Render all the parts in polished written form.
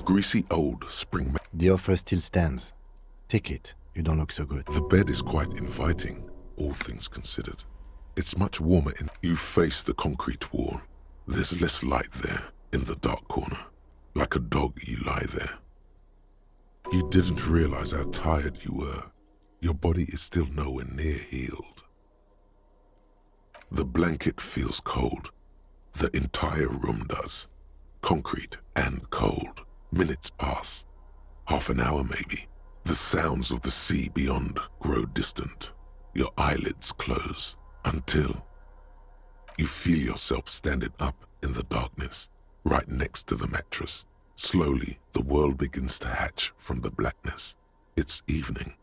greasy old spring. The offer still stands. Take it. You don't look so good. The bed is quite inviting, all things considered. It's much warmer in. You face the concrete wall. There's less light there, in the dark corner. Like a dog, you lie there. You didn't realize how tired you were. Your body is still nowhere near healed. The blanket feels cold. The entire room does. Concrete and cold. Minutes pass. Half an hour maybe. The sounds of the sea beyond grow distant. Your eyelids close until you feel yourself standing up in the darkness, right next to the mattress. Slowly, the world begins to hatch from the blackness. It's evening.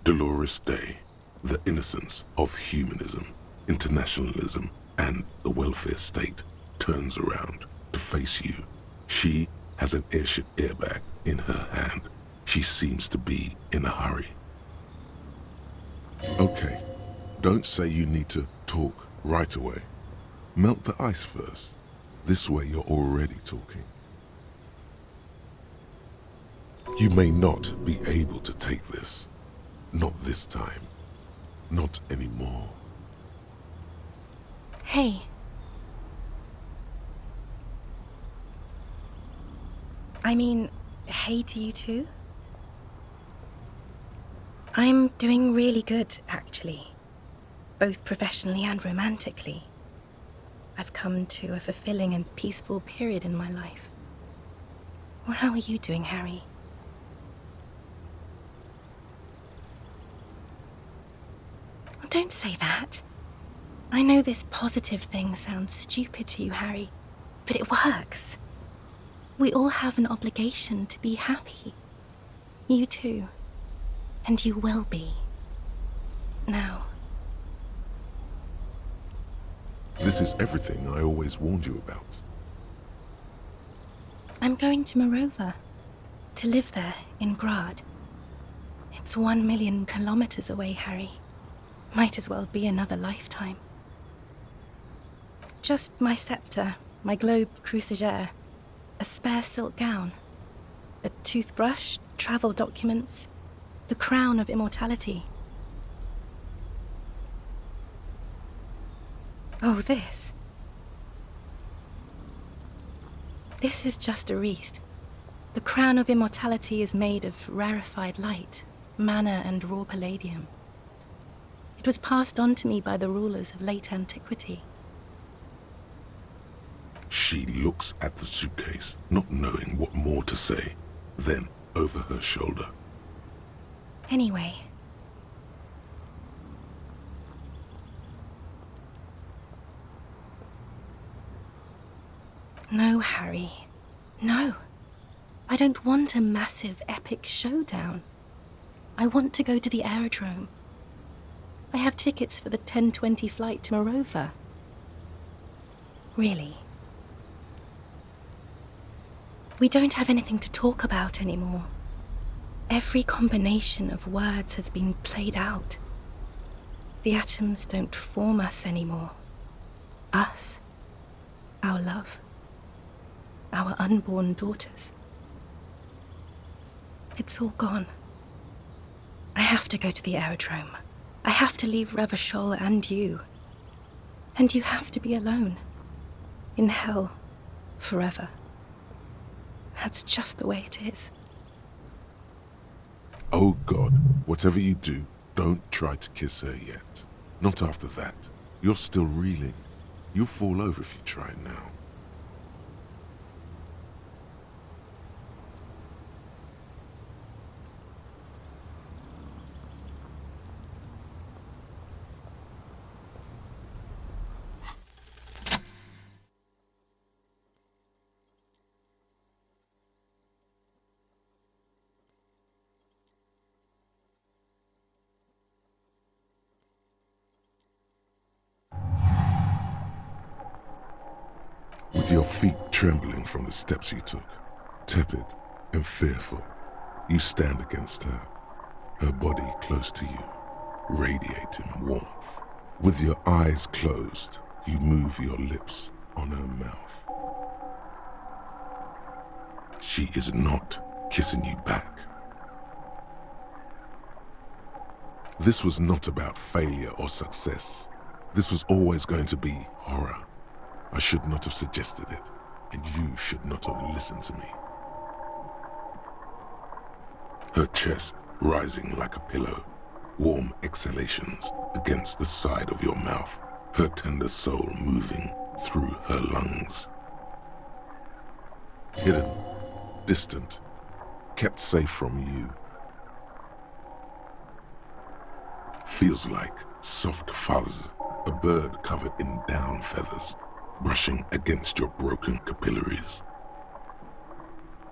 Dolorous day, the innocence of humanism, internationalism, and the welfare state turns around to face you. She has an airship airbag in her hand. She seems to be in a hurry. Okay, don't say you need to talk right away. Melt the ice first. This way you're already talking. You may not be able to take this. Not this time. Not anymore. Hey. I mean, hey to you too. I'm doing really good, actually. Both professionally and romantically. I've come to a fulfilling and peaceful period in my life. Well, how are you doing, Harry? Don't say that. I know this positive thing sounds stupid to you, Harry, but it works. We all have an obligation to be happy. You too. And you will be. Now. This is everything I always warned you about. I'm going to Morova. To live there, in Grad. It's 1 million kilometers away, Harry. Might as well be another lifetime. Just my scepter, my globe cruciger, a spare silk gown, a toothbrush, travel documents, the crown of immortality. Oh, this. This is just a wreath. The crown of immortality is made of rarefied light, mana and raw palladium. It was passed on to me by the rulers of late antiquity. She looks at the suitcase, not knowing what more to say. Then, over her shoulder. Anyway. No, Harry. No. I don't want a massive, epic showdown. I want to go to the aerodrome. I have tickets for the 10:20 flight to Morova. Really. We don't have anything to talk about anymore. Every combination of words has been played out. The atoms don't form us anymore. Us. Our love. Our unborn daughters. It's all gone. I have to go to the aerodrome. I have to leave Revachol and you. And you have to be alone. In hell. Forever. That's just the way it is. Oh God, whatever you do, don't try to kiss her yet. Not after that. You're still reeling. You'll fall over if you try now. With your feet trembling from the steps you took, tepid and fearful, you stand against her, her body close to you, radiating warmth. With your eyes closed, you move your lips on her mouth. She is not kissing you back. This was not about failure or success. This was always going to be horror. I should not have suggested it, and you should not have listened to me. Her chest rising like a pillow, warm exhalations against the side of your mouth, her tender soul moving through her lungs. Hidden, distant, kept safe from you. Feels like soft fuzz, a bird covered in down feathers, brushing against your broken capillaries.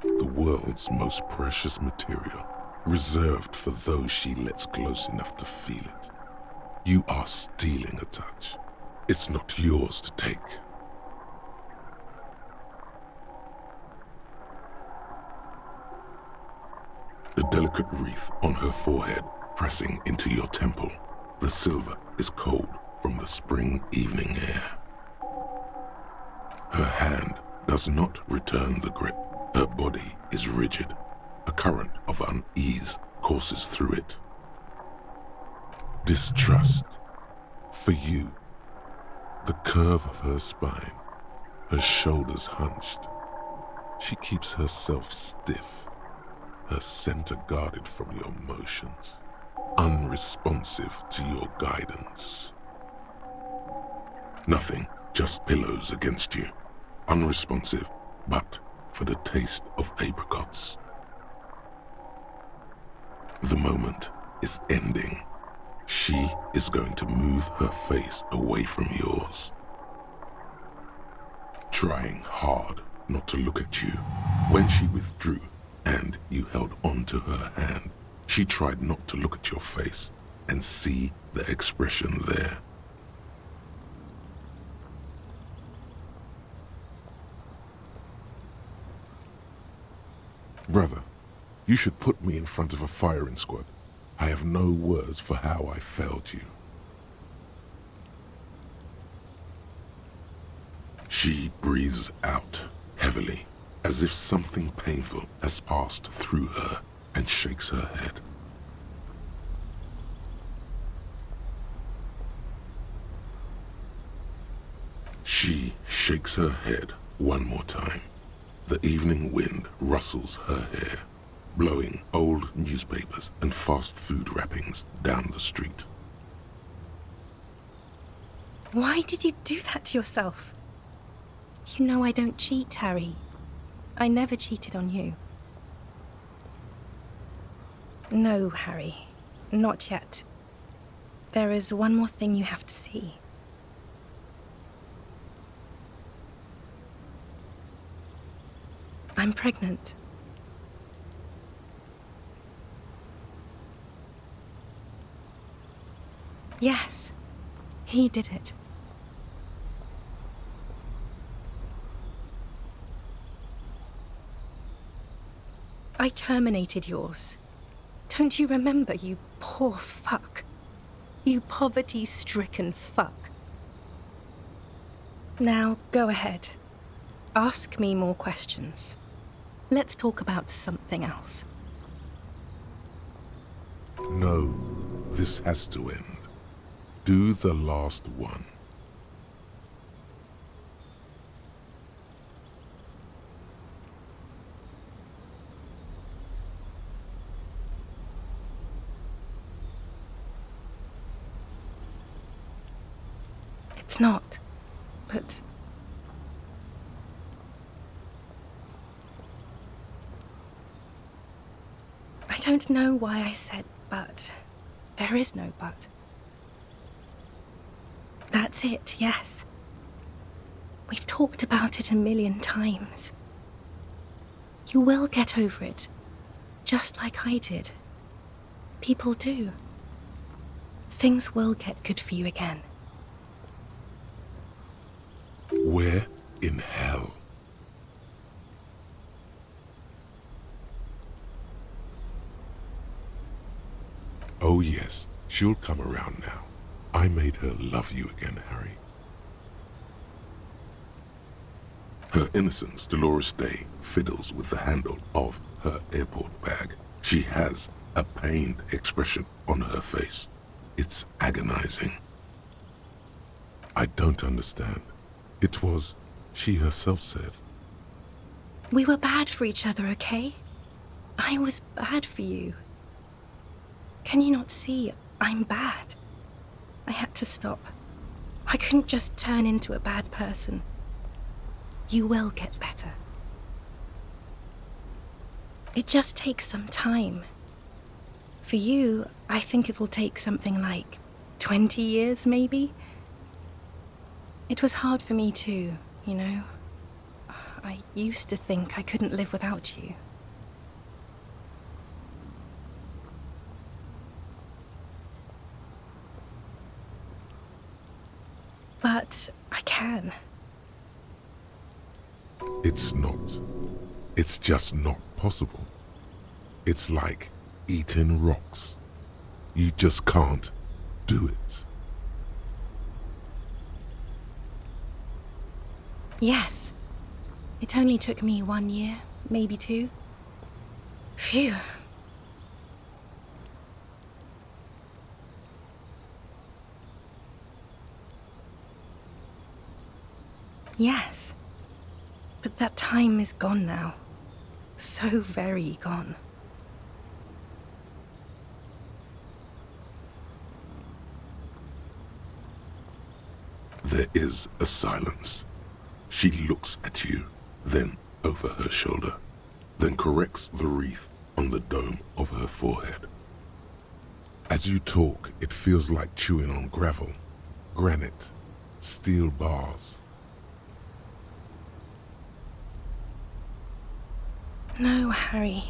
The world's most precious material, reserved for those she lets close enough to feel it. You are stealing a touch. It's not yours to take. The delicate wreath on her forehead pressing into your temple. The silver is cold from the spring evening air. Her hand does not return the grip. Her body is rigid. A current of unease courses through it. Distrust. For you. The curve of her spine. Her shoulders hunched. She keeps herself stiff. Her center guarded from your motions. Unresponsive to your guidance. Nothing, just pillows against you. Unresponsive, but for the taste of apricots. The moment is ending. She is going to move her face away from yours. Trying hard not to look at you. When she withdrew and you held on to her hand, she tried not to look at your face and see the expression there. Brother, you should put me in front of a firing squad. I have no words for how I failed you. She breathes out heavily, as if something painful has passed through her, and shakes her head. She shakes her head one more time. The evening wind rustles her hair, blowing old newspapers and fast food wrappings down the street. Why did you do that to yourself? You know I don't cheat, Harry. I never cheated on you. No, Harry. Not yet. There is one more thing you have to see. I'm pregnant. Yes, he did it. I terminated yours. Don't you remember, you poor fuck? You poverty-stricken fuck. Now, go ahead. Ask me more questions. Let's talk about something else. No, this has to end. Do the last one. It's not, but... I don't know why I said but. There is no but. That's it, yes. We've talked about it a million times. You will get over it, just like I did. People do. Things will get good for you again. Where in hell? Oh yes, she'll come around now. I made her love you again, Harry. Her innocence, Dolores Day, fiddles with the handle of her airport bag. She has a pained expression on her face. It's agonizing. I don't understand. It was, she herself said. We were bad for each other, okay? I was bad for you. Can you not see? I'm bad. I had to stop. I couldn't just turn into a bad person. You will get better. It just takes some time. For you, I think it will take something like 20 years, maybe? It was hard for me too, you know? I used to think I couldn't live without you. But I can. It's not. It's just not possible. It's like eating rocks. You just can't do it. Yes. It only took me 1 year, maybe 2. Phew. Yes. But that time is gone now. So very gone. There is a silence. She looks at you, then over her shoulder, then corrects the wreath on the dome of her forehead. As you talk, it feels like chewing on gravel, granite, steel bars. No, Harry,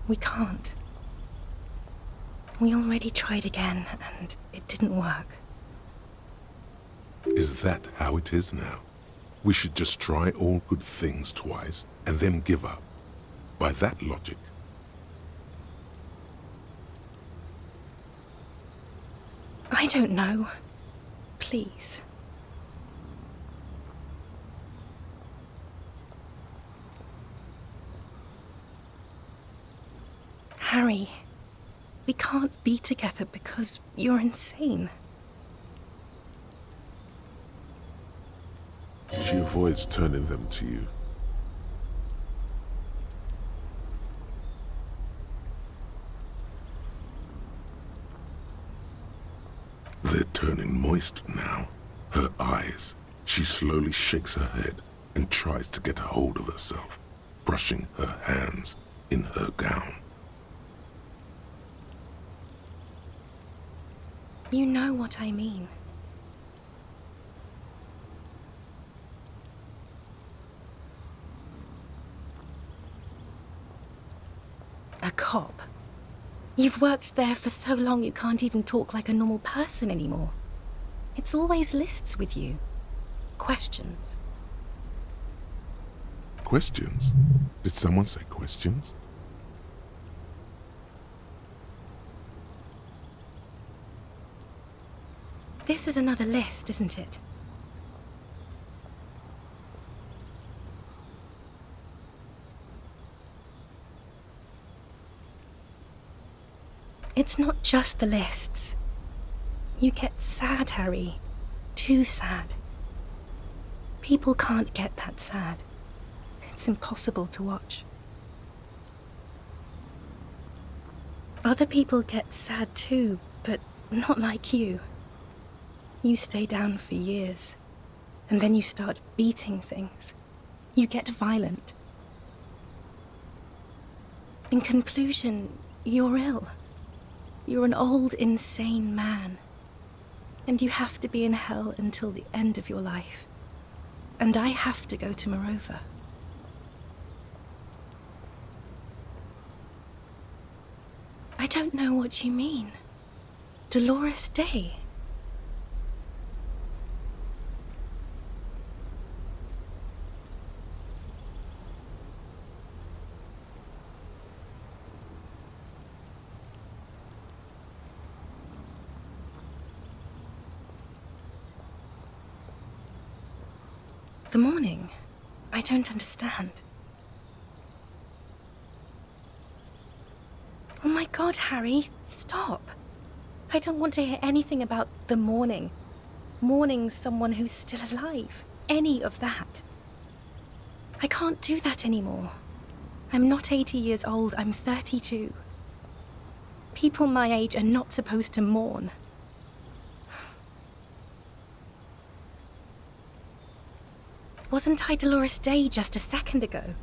we can't. We already tried again, and it didn't work. Is that how it is now? We should just try all good things twice and then give up. By that logic. I don't know. Please. Harry, we can't be together because you're insane. She avoids turning them to you. They're turning moist now. Her eyes. She slowly shakes her head and tries to get a hold of herself, brushing her hands in her gown. You know what I mean. A cop. You've worked there for so long you can't even talk like a normal person anymore. It's always lists with you. Questions. Questions? Did someone say questions? This is another list, isn't it? It's not just the lists. You get sad, Harry. Too sad. People can't get that sad. It's impossible to watch. Other people get sad too, but not like you. You stay down for years, and then you start beating things. You get violent. In conclusion, you're ill. You're an old, insane man. And you have to be in hell until the end of your life. And I have to go to Morova. I don't know what you mean. Dolores Day. The morning? I don't understand. Oh my God, Harry, stop. I don't want to hear anything about the morning. Mourning someone who's still alive. Any of that. I can't do that anymore. I'm not 80 years old, I'm 32. People my age are not supposed to mourn. Wasn't I Dolores Day just a second ago?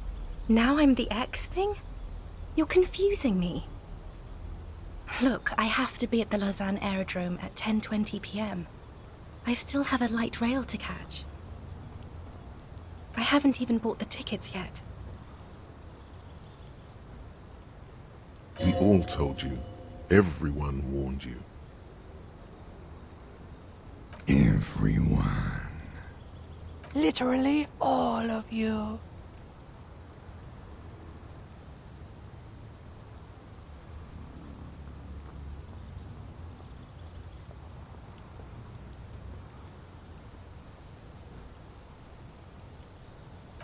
Now I'm the X thing? You're confusing me. Look, I have to be at the Lausanne Aerodrome at 10:20 p.m. I still have a light rail to catch. I haven't even bought the tickets yet. We all told you. Everyone warned you. Everyone. Literally all of you.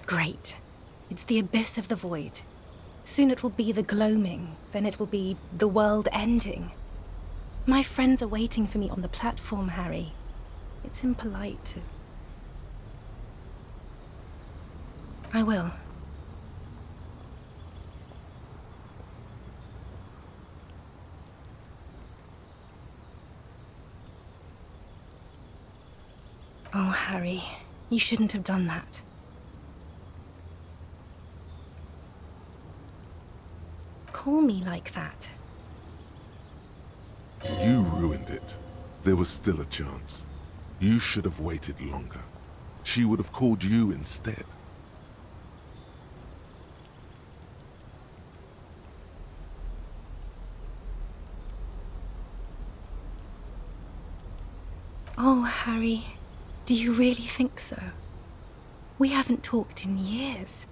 Great. It's the abyss of the void. Soon it will be the gloaming, then it will be the world ending. My friends are waiting for me on the platform, Harry. It's impolite to... I will. Oh, Harry, you shouldn't have done that. Call me like that. You ruined it. There was still a chance. You should have waited longer. She would have called you instead. Oh, Harry, do you really think so? We haven't talked in years.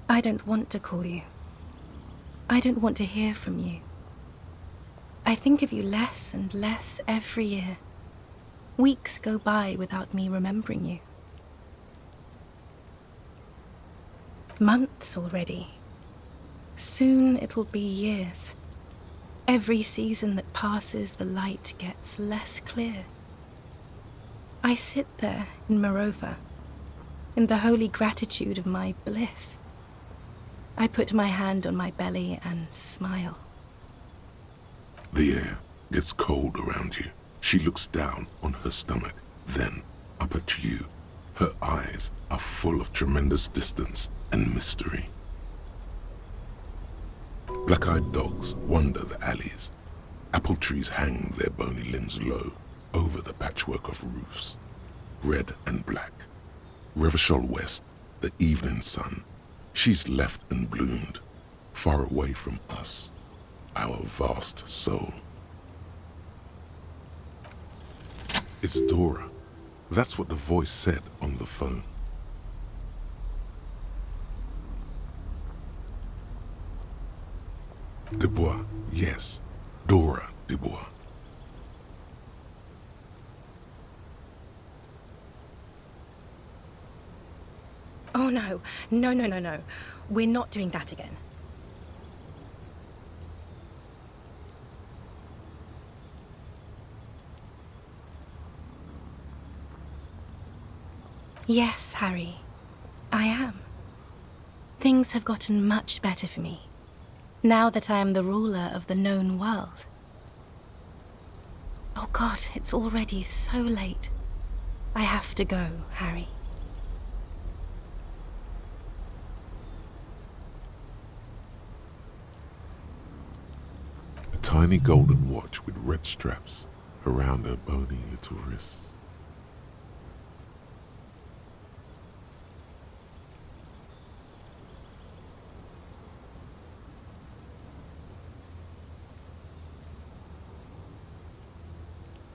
I don't want to call you. I don't want to hear from you. I think of you less and less every year. Weeks go by without me remembering you. Months already. Soon it will be years. Every season that passes, the light gets less clear. I sit there in Morova, in the holy gratitude of my bliss. I put my hand on my belly and smile. The air gets cold around you. She looks down on her stomach, then up at you. Her eyes are full of tremendous distance and mystery. Black-eyed dogs wander the alleys. Apple trees hang their bony limbs low over the patchwork of roofs, red and black. Revachol West, the evening sun, she's left and bloomed, far away from us, our vast soul. It's Dora. That's what the voice said on the phone. Dubois, yes, Dora Dubois. Oh no, no. We're not doing that again. Yes, Harry, I am. Things have gotten much better for me, now that I am the ruler of the known world. Oh God, it's already so late. I have to go, Harry. A tiny golden watch with red straps around her bony little wrists.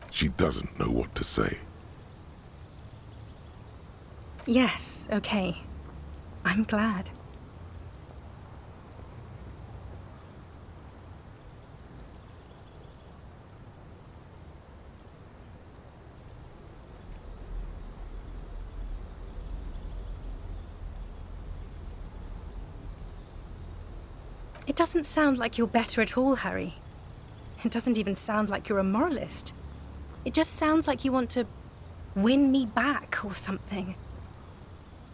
She doesn't know what to say. Yes, okay. I'm glad. It doesn't sound like you're better at all, Harry. It doesn't even sound like you're a moralist. It just sounds like you want to win me back or something.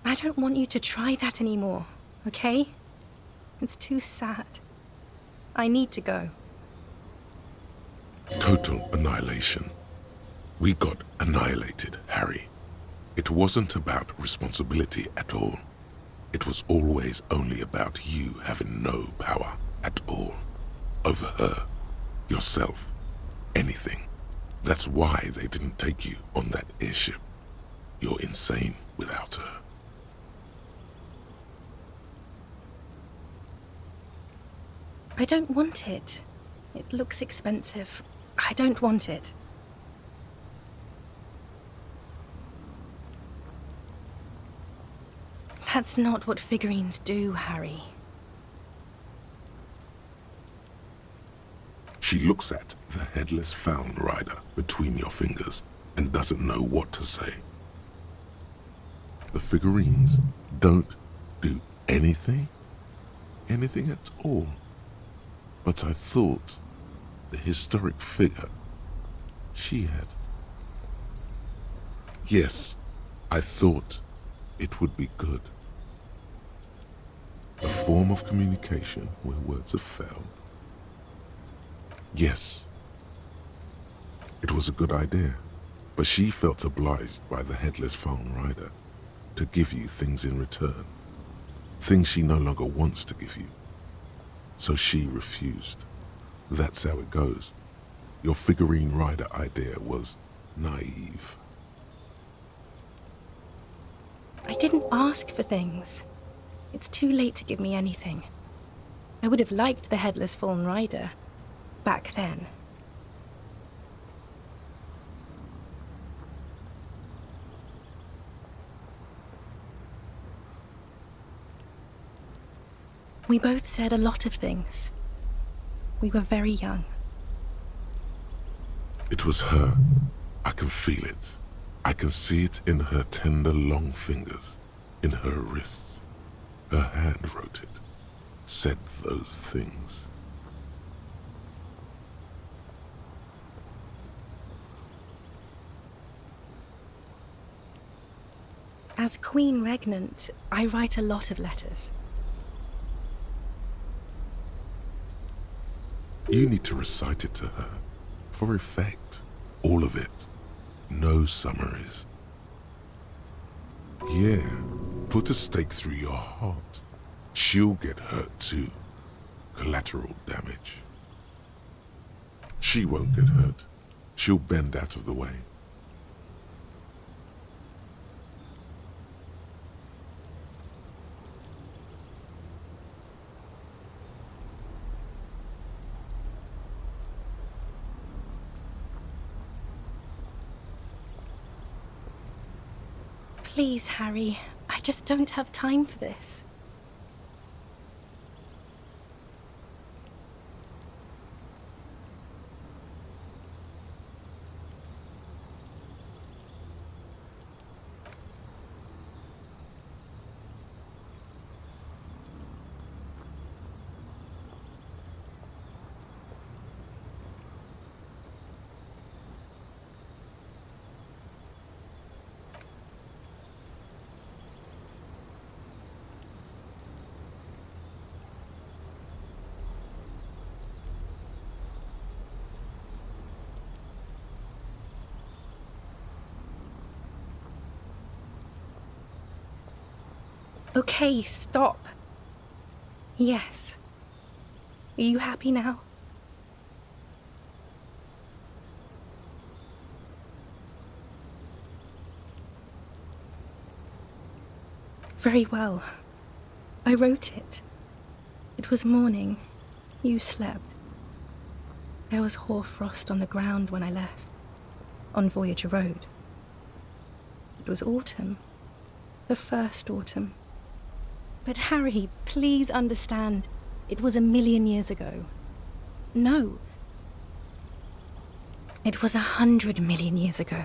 I don't want you to try that anymore, okay? It's too sad. I need to go. Total annihilation. We got annihilated, Harry. It wasn't about responsibility at all. It was always only about you having no power at all. Over her, yourself, anything. That's why they didn't take you on that airship. You're insane without her. I don't want it. It looks expensive. I don't want it. That's not what figurines do, Harry. She looks at the headless Faun rider between your fingers and doesn't know what to say. The figurines don't do anything? Anything at all? But I thought the historic figure she had. Yes, I thought it would be good. A form of communication where words have failed. Yes, it was a good idea, but she felt obliged by the headless Faun rider to give you things in return, things she no longer wants to give you. So she refused. That's how it goes. Your figurine rider idea was naive. I didn't ask for things. It's too late to give me anything. I would have liked the headless Faun rider back then. We both said a lot of things. We were very young. It was her. I can feel it. I can see it in her tender, long fingers, in her wrists. Her hand wrote it, said those things. As Queen Regnant, I write a lot of letters. You need to recite it to her, for effect. All of it. No summaries. Yeah, put a stake through your heart. She'll get hurt too. Collateral damage. She won't get hurt. She'll bend out of the way. Please, Harry, I just don't have time for this. Okay, stop. Yes. Are you happy now? Very well. I wrote it. It was morning. You slept. There was hoarfrost on the ground when I left, on Voyager Road. It was autumn. The first autumn. But Harry, please understand, it was 1,000,000 years ago. No. It was 100,000,000 years ago.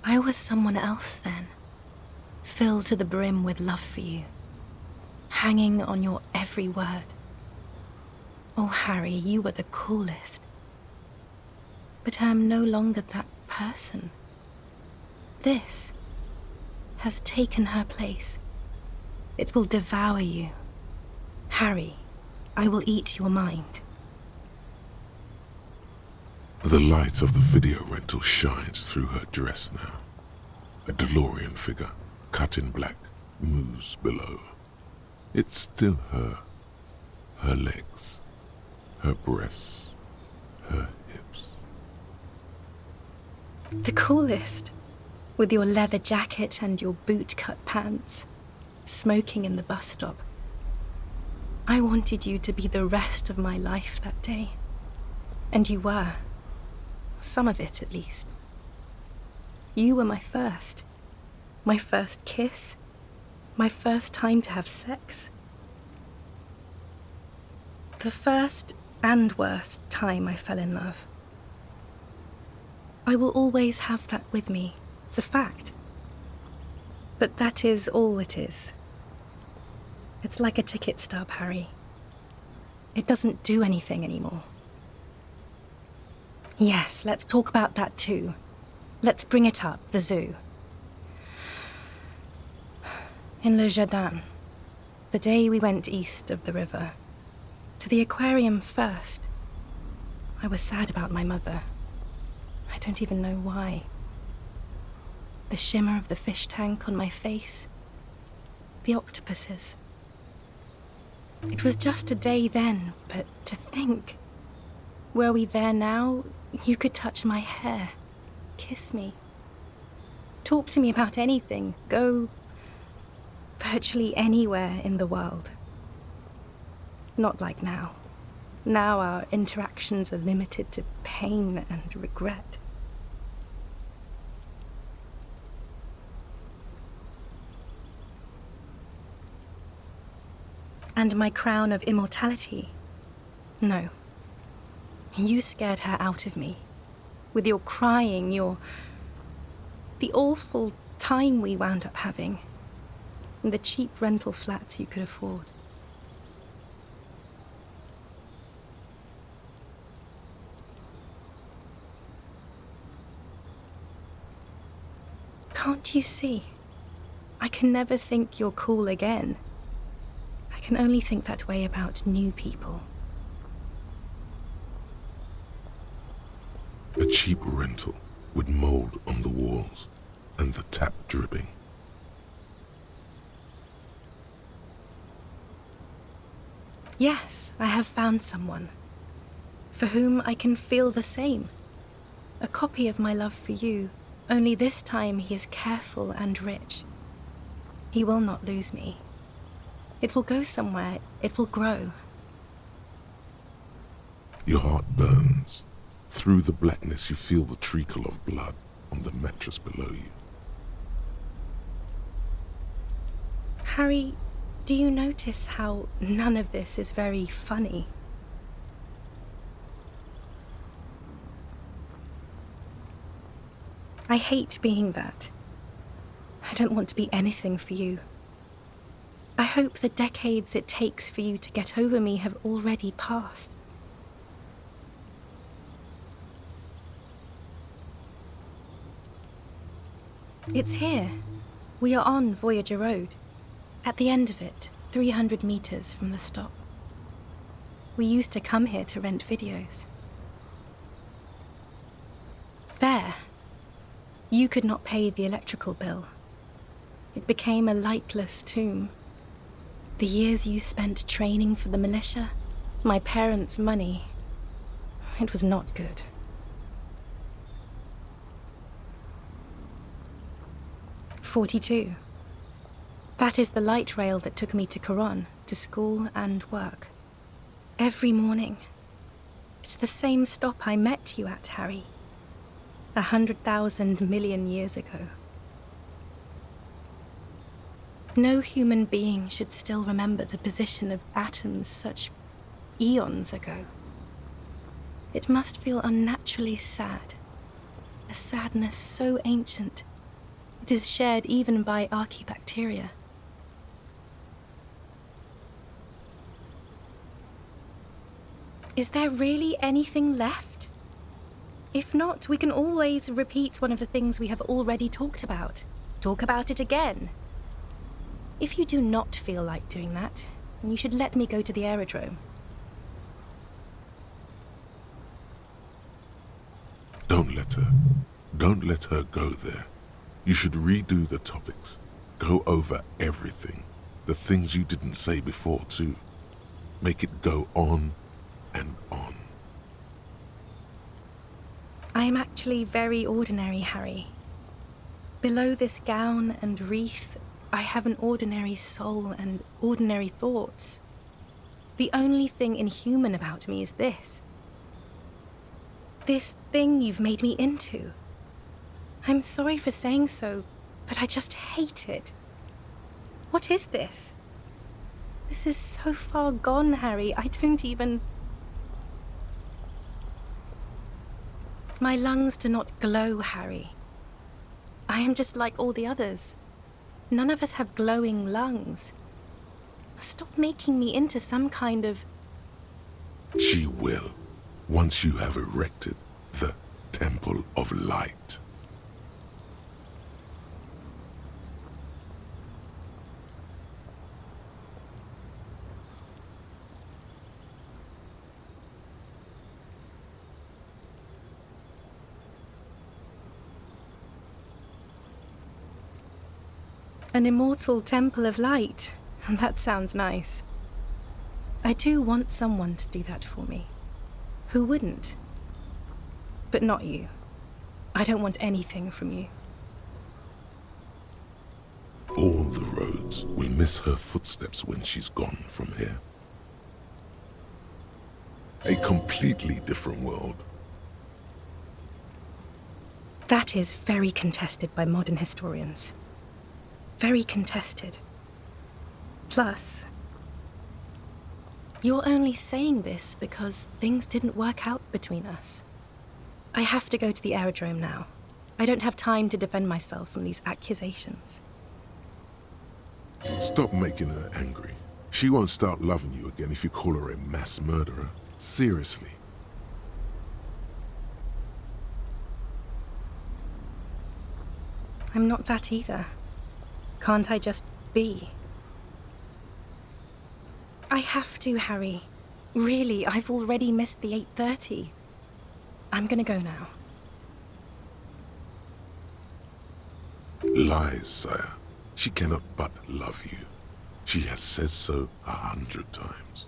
I was someone else then, filled to the brim with love for you, hanging on your every word. Oh, Harry, you were the coolest. But I am no longer that person. This has taken her place. It will devour you. Harry, I will eat your mind. The light of the video rental shines through her dress now. A DeLorean figure, cut in black, moves below. It's still her. Her legs, her breasts, her hips. The coolest. With your leather jacket and your boot-cut pants. Smoking in the bus stop. I wanted you to be the rest of my life that day. And you were. Some of it, at least. You were my first. My first kiss. My first time to have sex. The first and worst time I fell in love. I will always have that with me. It's a fact. But that is all it is. It's like a ticket stub, Harry. It doesn't do anything anymore. Yes, let's talk about that too. Let's bring it up, the zoo. In Le Jardin, the day we went east of the river, to the aquarium first, I was sad about my mother. I don't even know why. The shimmer of the fish tank on my face, the octopuses. It was just a day then, but to think. Were we there now, you could touch my hair, kiss me. Talk to me about anything, go virtually anywhere in the world. Not like now. Now our interactions are limited to pain and regret. And my crown of immortality? No. You scared her out of me. With your crying, the awful time we wound up having. And the cheap rental flats you could afford. Can't you see? I can never think you're cool again. I can only think that way about new people. A cheap rental with mold on the walls and the tap dripping. Yes, I have found someone for whom I can feel the same. A copy of my love for you, only this time he is careful and rich. He will not lose me. It will go somewhere, it will grow. Your heart burns. Through the blackness you feel the treacle of blood on the mattress below you. Harry, do you notice how none of this is very funny? I hate being that. I don't want to be anything for you. I hope the decades it takes for you to get over me have already passed. It's here. We are on Voyager Road. At the end of it, 300 meters from the stop. We used to come here to rent videos. There. You could not pay the electrical bill. It became a lightless tomb. The years you spent training for the militia, my parents' money, it was not good. "42. That is the light rail that took me to Coron, to school and work. Every morning. It's the same stop I met you at, Harry. 100,000 million years ago. No human being should still remember the position of atoms such eons ago. It must feel unnaturally sad. A sadness so ancient, it is shared even by archaebacteria. Is there really anything left? If not, we can always repeat one of the things we have already talked about. Talk about it again. If you do not feel like doing that, then you should let me go to the aerodrome. Don't let her. Don't let her go there. You should redo the topics. Go over everything. The things you didn't say before, too. Make it go on and on. I am actually very ordinary, Harry. Below this gown and wreath, I have an ordinary soul and ordinary thoughts. The only thing inhuman about me is this. This thing you've made me into. I'm sorry for saying so, but I just hate it. What is this? This is so far gone, Harry. I don't even... My lungs do not glow, Harry. I am just like all the others. None of us have glowing lungs. Stop making me into some kind of... She will, once you have erected the Temple of Light. An immortal temple of light. That sounds nice. I do want someone to do that for me. Who wouldn't? But not you. I don't want anything from you. All the roads will miss her footsteps when she's gone from here. A completely different world. That is very contested by modern historians. Very contested. Plus, you're only saying this because things didn't work out between us. I have to go to the aerodrome now. I don't have time to defend myself from these accusations. Stop making her angry. She won't start loving you again if you call her a mass murderer. Seriously. I'm not that either. Can't I just be? I have to, Harry. Really, I've already missed the 8:30. I'm gonna go now. Lies, sire. She cannot but love you. She has said so 100 times.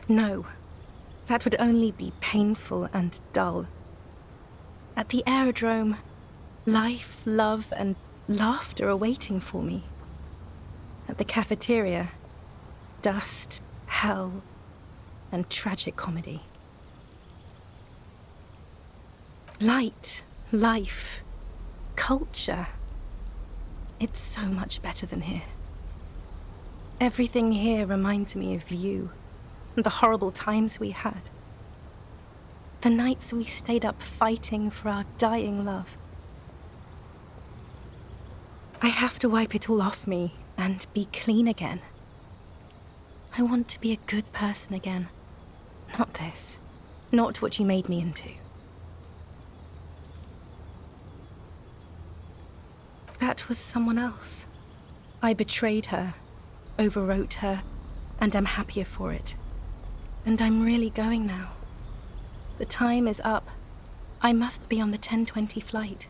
No, that would only be painful and dull. At the aerodrome, life, love, and laughter are waiting for me. At the cafeteria, dust, hell, and tragic comedy. Light, life, culture. It's so much better than here. Everything here reminds me of you. The horrible times we had. The nights we stayed up fighting for our dying love. I have to wipe it all off me and be clean again. I want to be a good person again. Not this. Not what you made me into. That was someone else. I betrayed her, overwrote her, and am happier for it. And I'm really going now. The time is up. I must be on the 10:20 flight.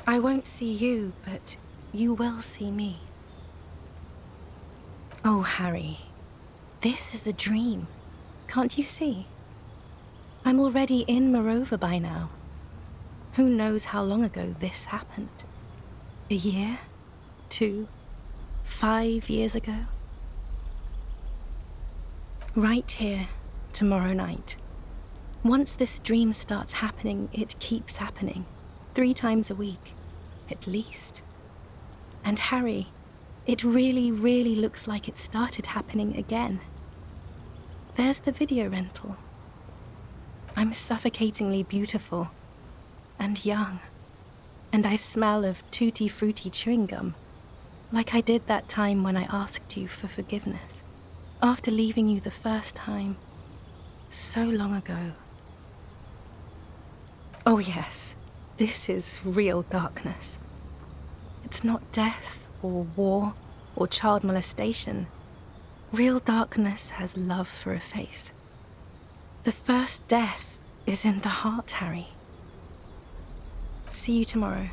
I won't see you, but you will see me. Oh, Harry, this is a dream. Can't you see? I'm already in Morova by now. Who knows how long ago this happened? A year? 2? 5 years ago? Right here, tomorrow night. Once this dream starts happening, it keeps happening. 3 times a week, at least. And Harry, it really, really looks like it started happening again. There's the video rental. I'm suffocatingly beautiful and young, and I smell of tutti frutti chewing gum. Like I did that time when I asked you for forgiveness. After leaving you the first time, so long ago. Oh yes, this is real darkness. It's not death or war or child molestation. Real darkness has love for a face. The first death is in the heart, Harry. See you tomorrow.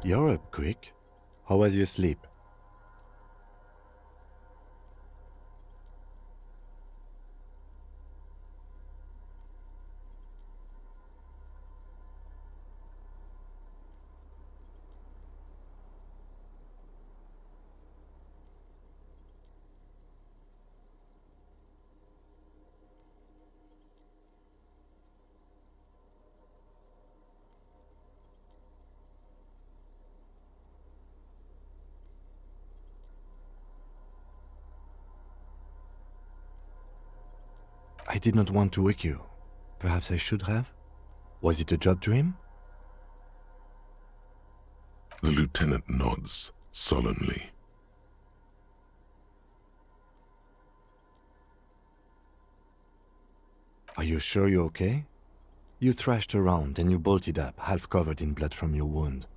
You're up quick. How was your sleep? I did not want to wake you. Perhaps I should have? Was it a job dream? The lieutenant nods solemnly. Are you sure you're okay? You thrashed around and you bolted up, half covered in blood from your wound.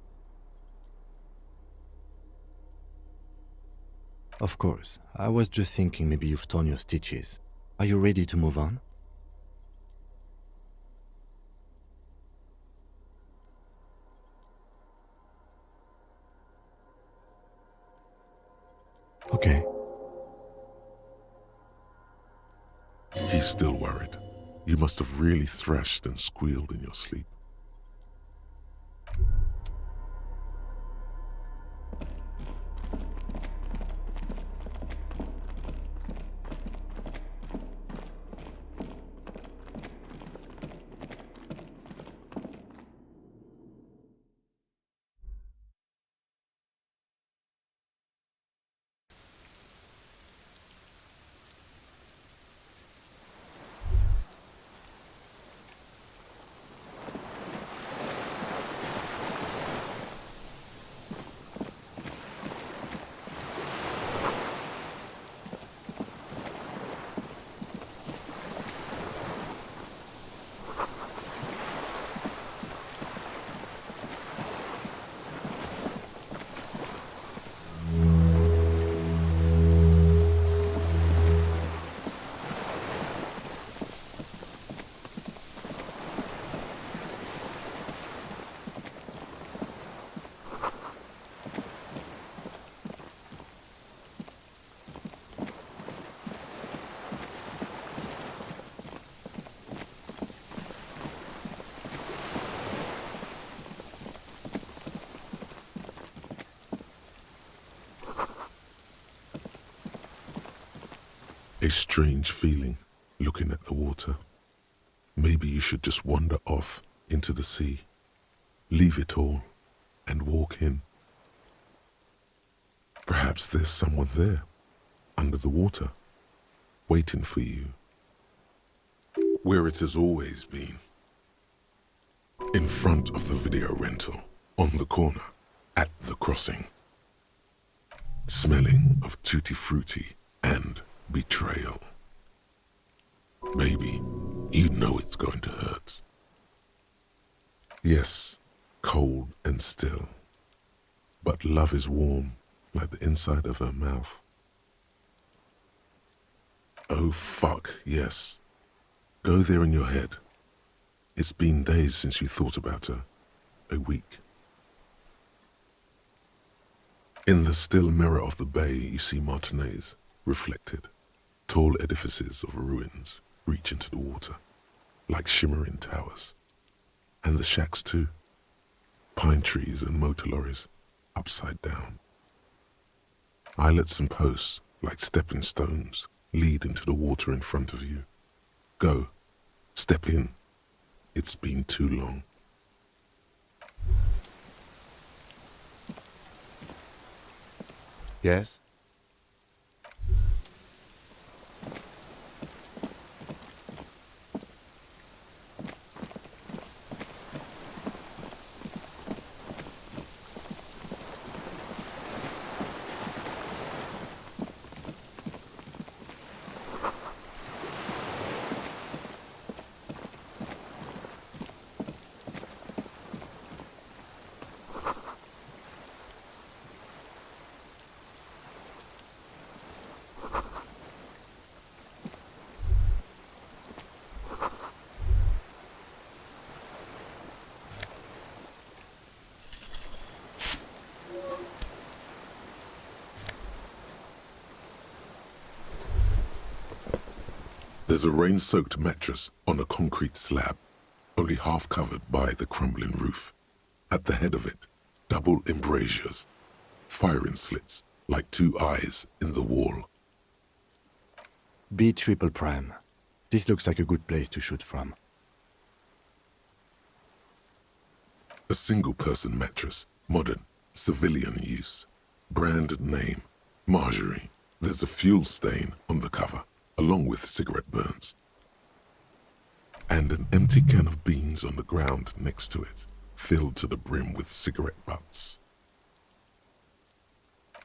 Of course, I was just thinking maybe you've torn your stitches. Are you ready to move on? Okay. He's still worried. You must have really thrashed and squealed in your sleep. A strange feeling, looking at the water. Maybe you should just wander off into the sea, leave it all, and walk in. Perhaps there's someone there, under the water, waiting for you. Where it has always been. In front of the video rental, on the corner, at the crossing. Smelling of tutti frutti and betrayal. Maybe you know it's going to hurt. Yes, cold and still. But love is warm like the inside of her mouth. Oh fuck, yes. Go there in your head. It's been days since you thought about her. A week. In the still mirror of the bay, you see Martinez, reflected. Tall edifices of ruins reach into the water, like shimmering towers. And the shacks too. Pine trees and motor lorries, upside down. Islets and posts, like stepping stones, lead into the water in front of you. Go, step in. It's been too long. Yes? There's a rain-soaked mattress on a concrete slab, only half covered by the crumbling roof. At the head of it, double embrasures, firing slits like two eyes in the wall. B triple prime. This looks like a good place to shoot from. A single-person mattress, modern, civilian use. Brand name, Marjorie. There's a fuel stain on the cover, along with cigarette burns. And an empty can of beans on the ground next to it, filled to the brim with cigarette butts.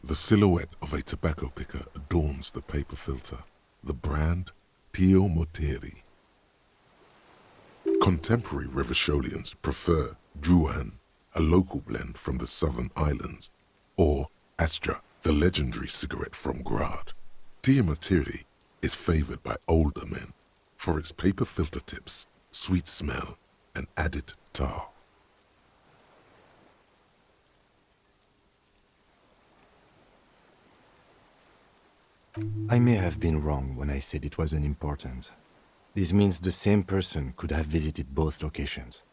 The silhouette of a tobacco picker adorns the paper filter, the brand Tio Moteri. Contemporary Revacholians prefer Druan, a local blend from the southern islands, or Astra, the legendary cigarette from Grad. Tio Moteri is favored by older men for its paper filter tips, sweet smell, and added tar. I may have been wrong when I said it wasn't important. This means the same person could have visited both locations.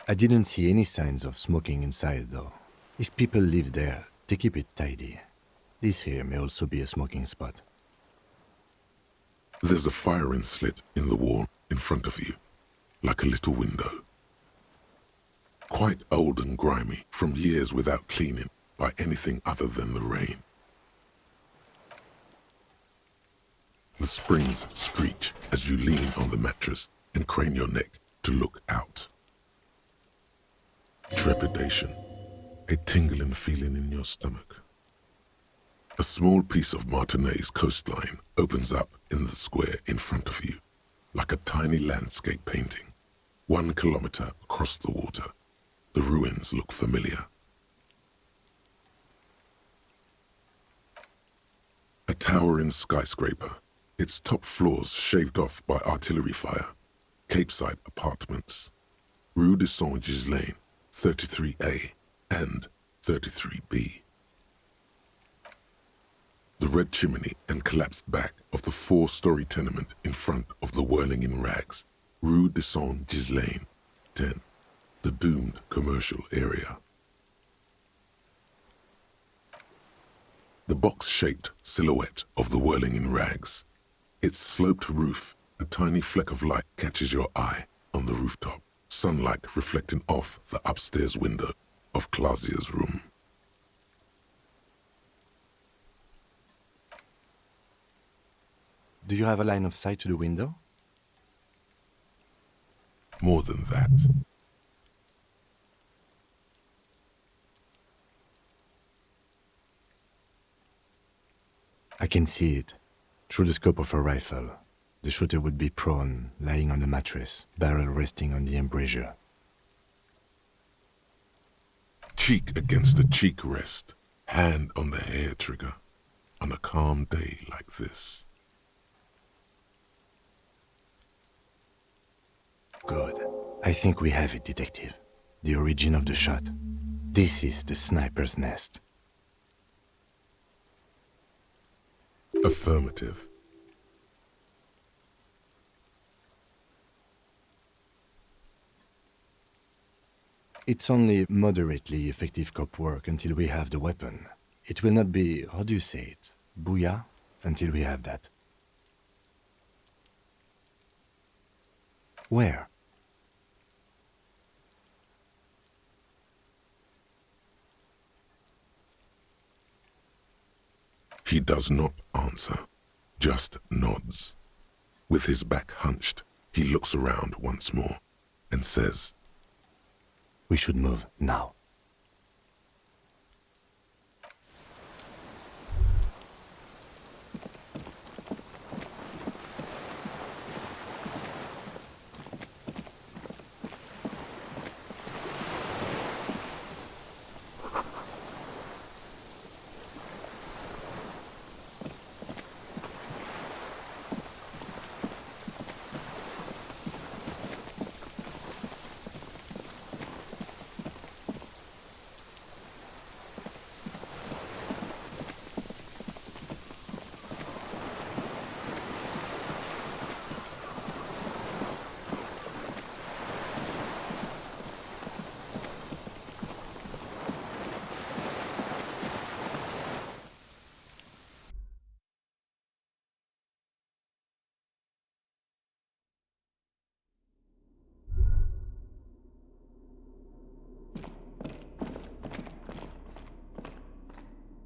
I didn't see any signs of smoking inside, though. If people live there, they keep it tidy. This here may also be a smoking spot. There's a firing slit in the wall in front of you, like a little window. Quite old and grimy from years without cleaning by anything other than the rain. The springs screech as you lean on the mattress and crane your neck to look out. Trepidation, a tingling feeling in your stomach. A small piece of Martinez coastline opens up in the square in front of you, like a tiny landscape painting. 1 kilometer across the water, the ruins look familiar. A towering skyscraper, its top floors shaved off by artillery fire. Capeside apartments. Rue de Saint-Ghislain, 33A and 33B. The red chimney and collapsed back of the 4-story tenement in front of the whirling in rags. Rue de Saint-Ghislain, 10. The doomed commercial area. The box-shaped silhouette of the whirling in rags. Its sloped roof, a tiny fleck of light catches your eye on the rooftop, sunlight reflecting off the upstairs window of Clausia's room. Do you have a line of sight to the window? More than that. I can see it. Through the scope of a rifle. The shooter would be prone, lying on the mattress, barrel resting on the embrasure. Cheek against the cheek rest, hand on the hair trigger, on a calm day like this. Good. I think we have it, Detective. The origin of the shot. This is the sniper's nest. Affirmative. It's only moderately effective cop work until we have the weapon. It will not be, how do you say it, booyah, until we have that. Where? He does not answer, just nods. With his back hunched, he looks around once more and says, We should move now.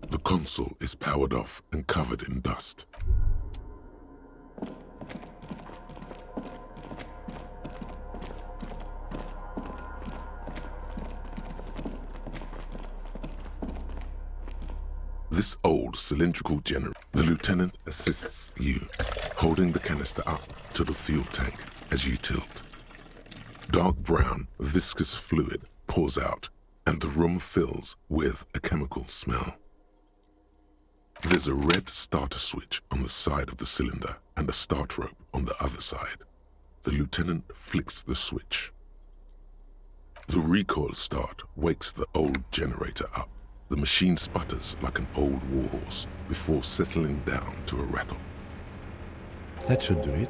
The console is powered off and covered in dust. This old cylindrical generator, the lieutenant assists you, holding the canister up to the fuel tank as you tilt. Dark brown, viscous fluid pours out, and the room fills with a chemical smell. There's a red starter switch on the side of the cylinder and a start rope on the other side. The lieutenant flicks the switch. The recoil start wakes the old generator up. The machine sputters like an old warhorse before settling down to a rattle. That should do it.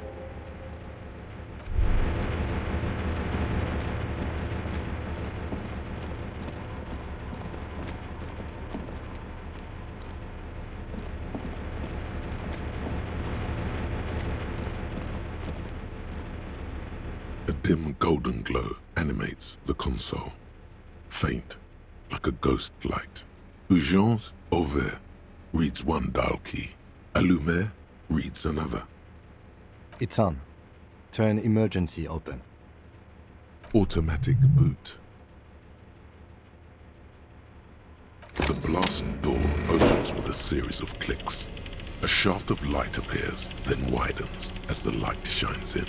A dim golden glow animates the console, faint, like a ghost light. Urgence ouvert reads one dial key. Allumer reads another. It's on. Turn emergency open. Automatic boot. The blast door opens with a series of clicks. A shaft of light appears, then widens as the light shines in.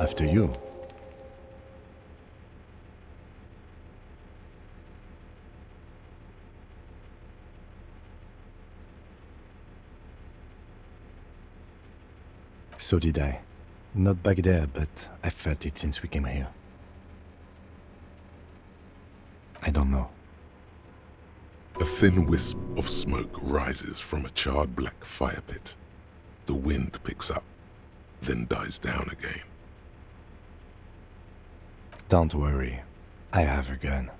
After you. So did I. Not back there, but I felt it since we came here. I don't know. A thin wisp of smoke rises from a charred black fire pit. The wind picks up, then dies down again. Don't worry. I have a gun.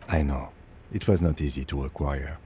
I know. It was not easy to acquire.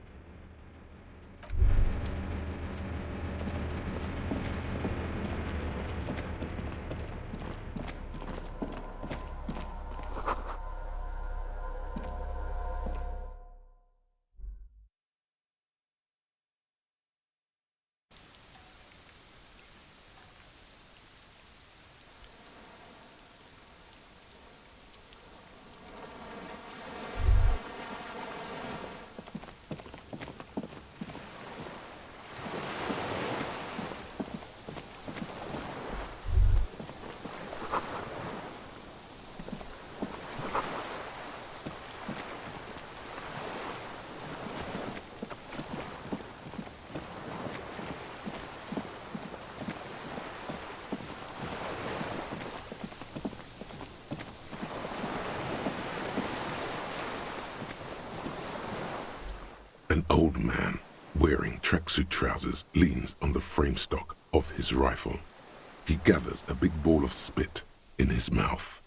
An old man, wearing tracksuit trousers, leans on the frame stock of his rifle. He gathers a big ball of spit in his mouth,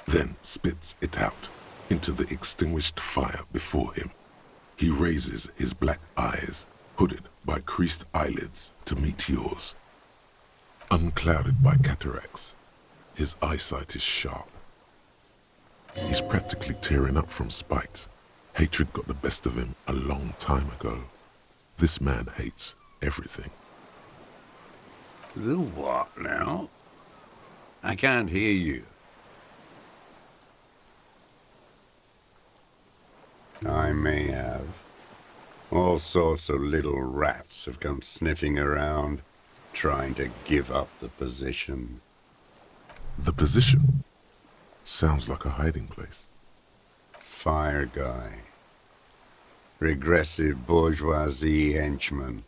then spits it out into the extinguished fire before him. He raises his black eyes, hooded by creased eyelids, to meet yours. Unclouded by cataracts, his eyesight is sharp. He's practically tearing up from spite. Hatred got the best of him a long time ago. This man hates everything. The what now? I can't hear you. I may have. All sorts of little rats have come sniffing around, trying to give up the position. The position sounds like a hiding place. Fire guy. Regressive bourgeoisie henchman.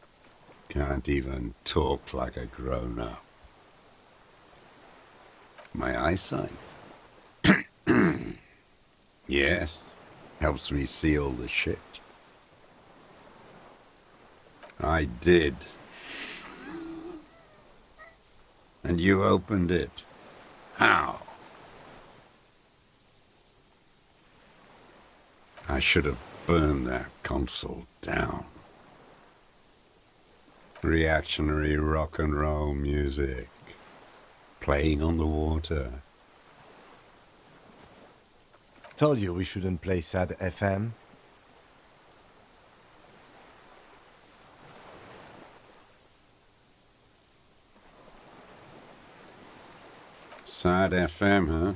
Can't even talk like a grown-up. My eyesight? Yes. Helps me see all the shit. I did. And you opened it. How? I should have burned that console down. Reactionary rock and roll music. Playing on the water. Told you we shouldn't play sad FM. Sad FM, huh?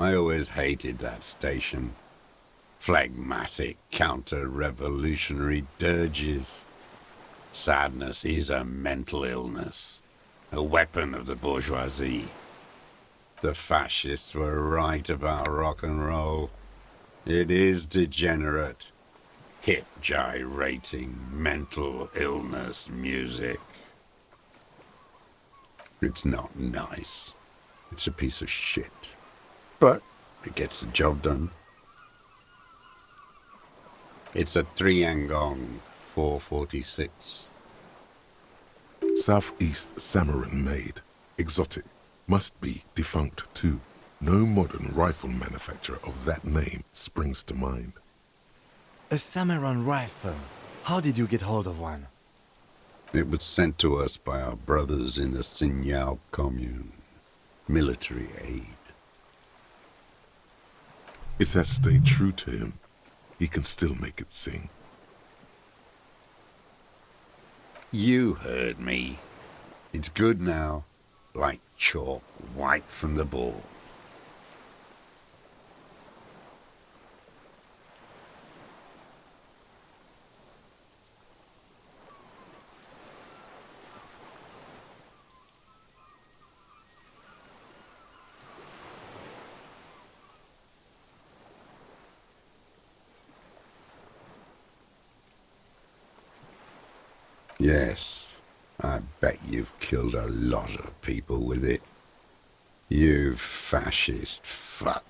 I always hated that station. Phlegmatic, counter-revolutionary dirges. Sadness is a mental illness, a weapon of the bourgeoisie. The fascists were right about rock and roll. It is degenerate. Hip gyrating, mental illness music. It's not nice. It's a piece of shit. But it gets the job done. It's a 3-Angong 446. Southeast Samaran made. Exotic. Must be defunct too. No modern rifle manufacturer of that name springs to mind. A Samaran rifle. How did you get hold of one? It was sent to us by our brothers in the Sinyao commune. Military aid. It has stayed true to him. He can still make it sing. You heard me. It's good now. Like chalk wiped from the board. Yes, I bet you've killed a lot of people with it. You fascist fuck.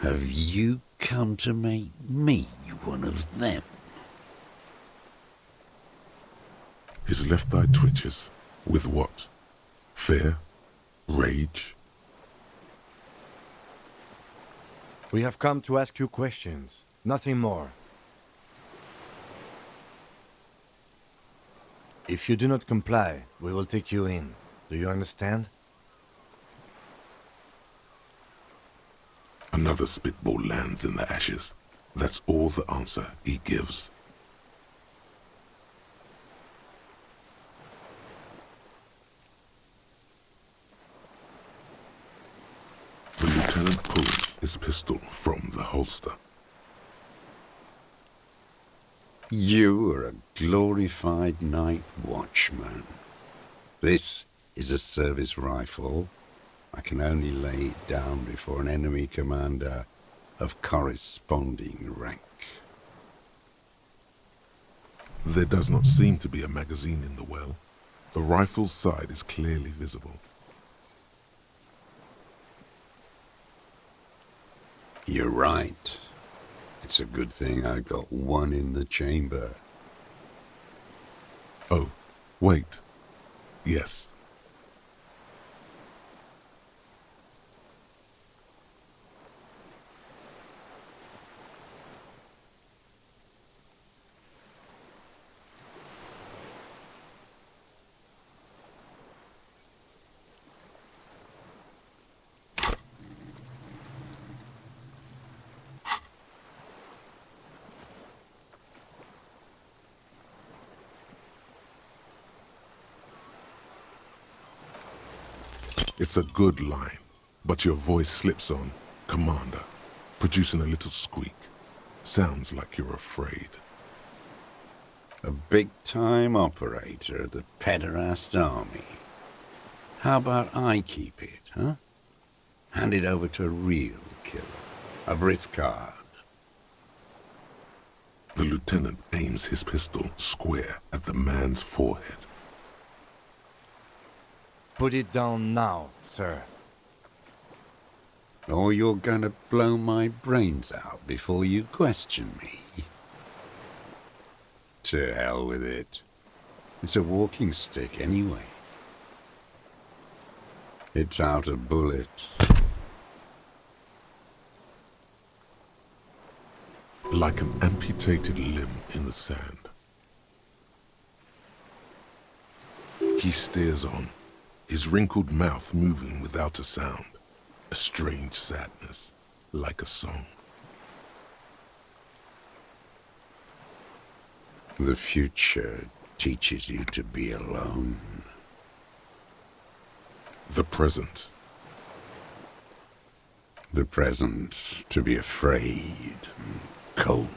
Have you come to make me one of them? His left eye twitches. With what? Fear? Rage? We have come to ask you questions. Nothing more. If you do not comply, we will take you in. Do you understand? Another spitball lands in the ashes. That's all the answer he gives. The lieutenant pulls his pistol from the holster. You are a glorified night watchman. This is a service rifle. I can only lay it down before an enemy commander of corresponding rank. There does not seem to be a magazine in the well. The rifle's side is clearly visible. You're right. It's a good thing I got one in the chamber. Oh, wait. Yes. It's a good line, but your voice slips on, Commander, producing a little squeak. Sounds like you're afraid. A big-time operator of the pederast army. How about I keep it, huh? Hand it over to a real killer. A Briscard. The lieutenant aims his pistol square at the man's forehead. Put it down now, sir. Or you're gonna blow my brains out before you question me. To hell with it. It's a walking stick anyway. It's out of bullets. Like an amputated limb in the sand. He steers on, his wrinkled mouth moving without a sound. A strange sadness, like a song. The future teaches you to be alone. The present. The present to be afraid and cold.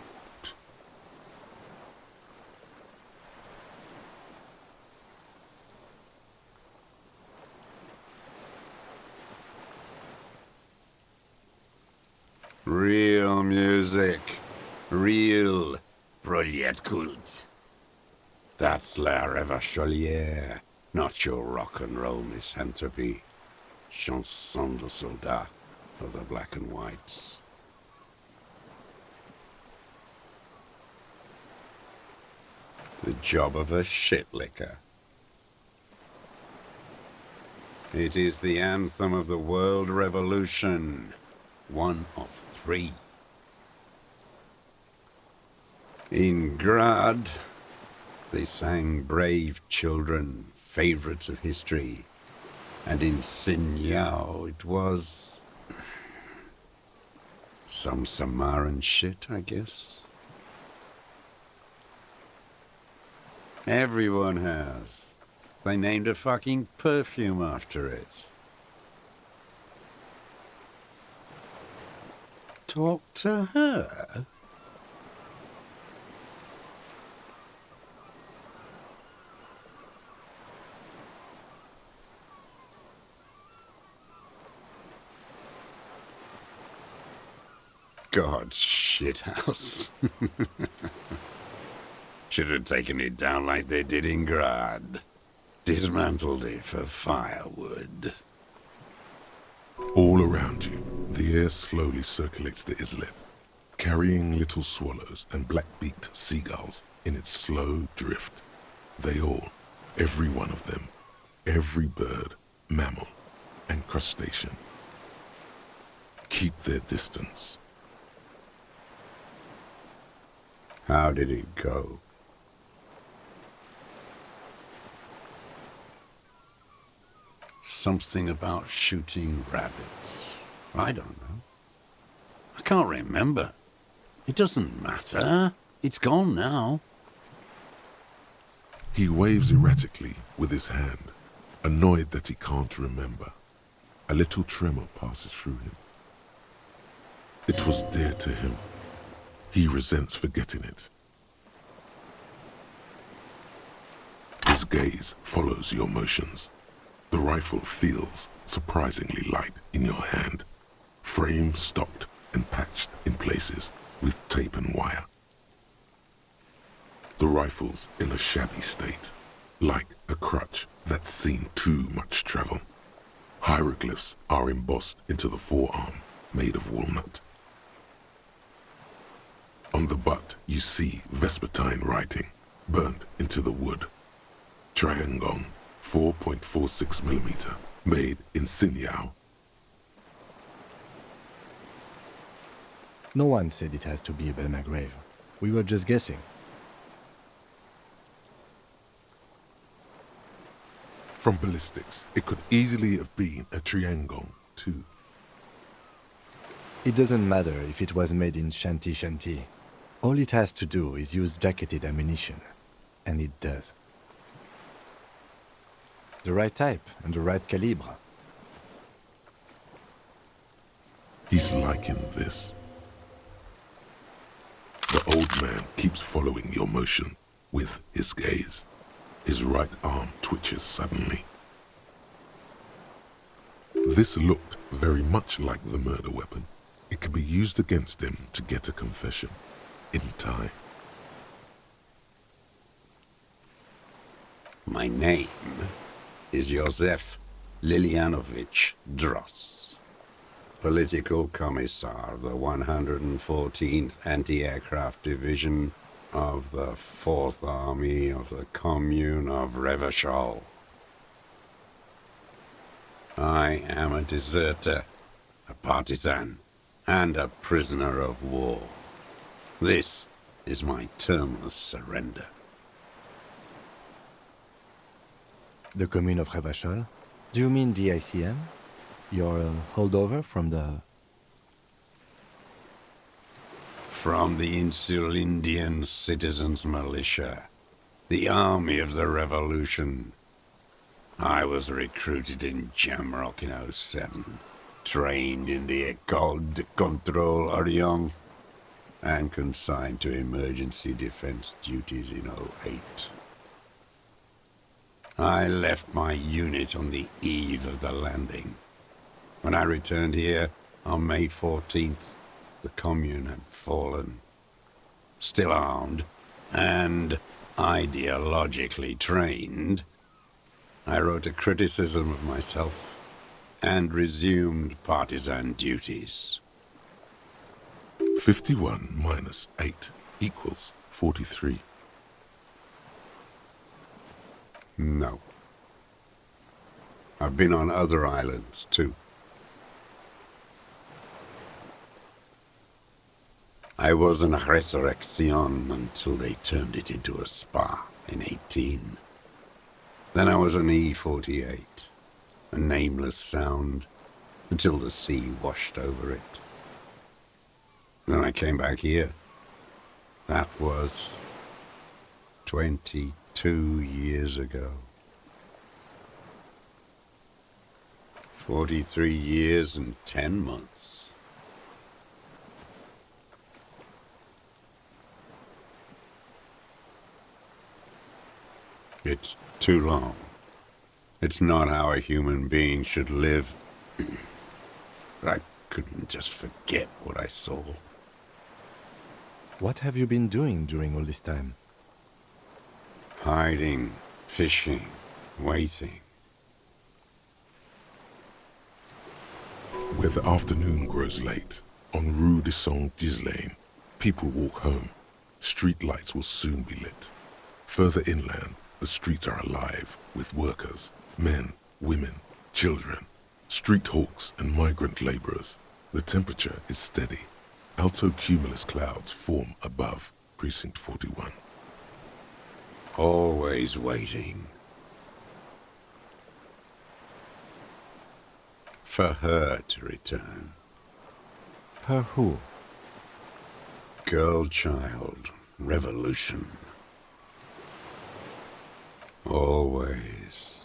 Real music. Real prolet cult. That's la Revacholière, not your rock and roll misanthropy. Chanson de soldat of the black and whites. The job of a shitlicker. It is the anthem of the world revolution. One of 3. In Grad, they sang Brave Children, favorites of history. And in Sinyao, it was some Samaran shit, I guess. Everyone has. They named a fucking perfume after it. Talk to her? God's shithouse. Should have taken it down like they did in Grad. Dismantled it for firewood. All around you, the air slowly circulates the islet, carrying little swallows and black-beaked seagulls in its slow drift. They all, every one of them, every bird, mammal, and crustacean, keep their distance. How did it go? Something about shooting rabbits. I don't know. I can't remember. It doesn't matter. It's gone now. He waves erratically with his hand, annoyed that he can't remember. A little tremor passes through him. It was dear to him. He resents forgetting it. His gaze follows your motions. The rifle feels surprisingly light in your hand, frame stocked and patched in places with tape and wire. The rifle's in a shabby state, like a crutch that's seen too much travel. Hieroglyphs are embossed into the forearm, made of walnut. On the butt, you see Vespertine writing, burnt into the wood. Triangong, 4.46mm, made in Sinyao. No one said it has to be a Belma grave. We were just guessing. From ballistics, it could easily have been a Triangong, too. It doesn't matter if it was made in Shanti Shanti. All it has to do is use jacketed ammunition. And it does. The right type and the right calibre. He's liking this. The old man keeps following your motion with his gaze. His right arm twitches suddenly. This looked very much like the murder weapon. It could be used against him to get a confession in time. My name is Josef Lilianovich Dross, Political Commissar of the 114th Anti-Aircraft Division of the 4th Army of the Commune of Revachol. I am a deserter, a partisan, and a prisoner of war. This is my termless surrender. The Commune of Revachol? Do you mean the ICM? Your holdover from the... From the Insular Indian Citizens Militia, the army of the revolution. I was recruited in Jamrock in 07, trained in the École de Contrôle Orient, and consigned to emergency defense duties in 08. I left my unit on the eve of the landing. When I returned here on May 14th, the commune had fallen, still armed and ideologically trained, I wrote a criticism of myself and resumed partisan duties. 51 minus 8 equals 43. No. I've been on other islands, too. I was in Resurrection until they turned it into a spa in 18. Then I was an E48, a nameless sound, until the sea washed over it. Then I came back here. That was 22 years ago. 43 years and 10 months. It's too long. It's not how a human being should live. But I couldn't just forget what I saw. What have you been doing during all this time? Hiding, fishing, waiting. Where the afternoon grows late, on Rue de Saint-Ghislain, people walk home. Street lights will soon be lit. Further inland, the streets are alive with workers, men, women, children, street hawks and migrant laborers. The temperature is steady. Alto cumulus clouds form above Precinct 41. Always waiting. For her to return. Her who? Girl child, revolution. Always.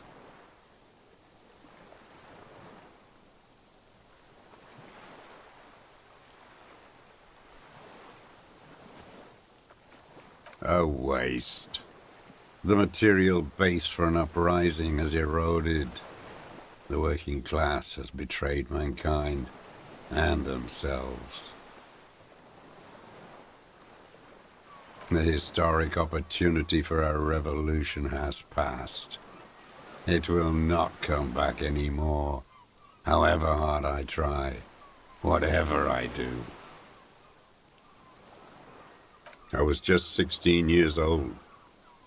A waste. The material base for an uprising has eroded. The working class has betrayed mankind and themselves. The historic opportunity for a revolution has passed. It will not come back anymore, however hard I try, whatever I do. I was just 16 years old,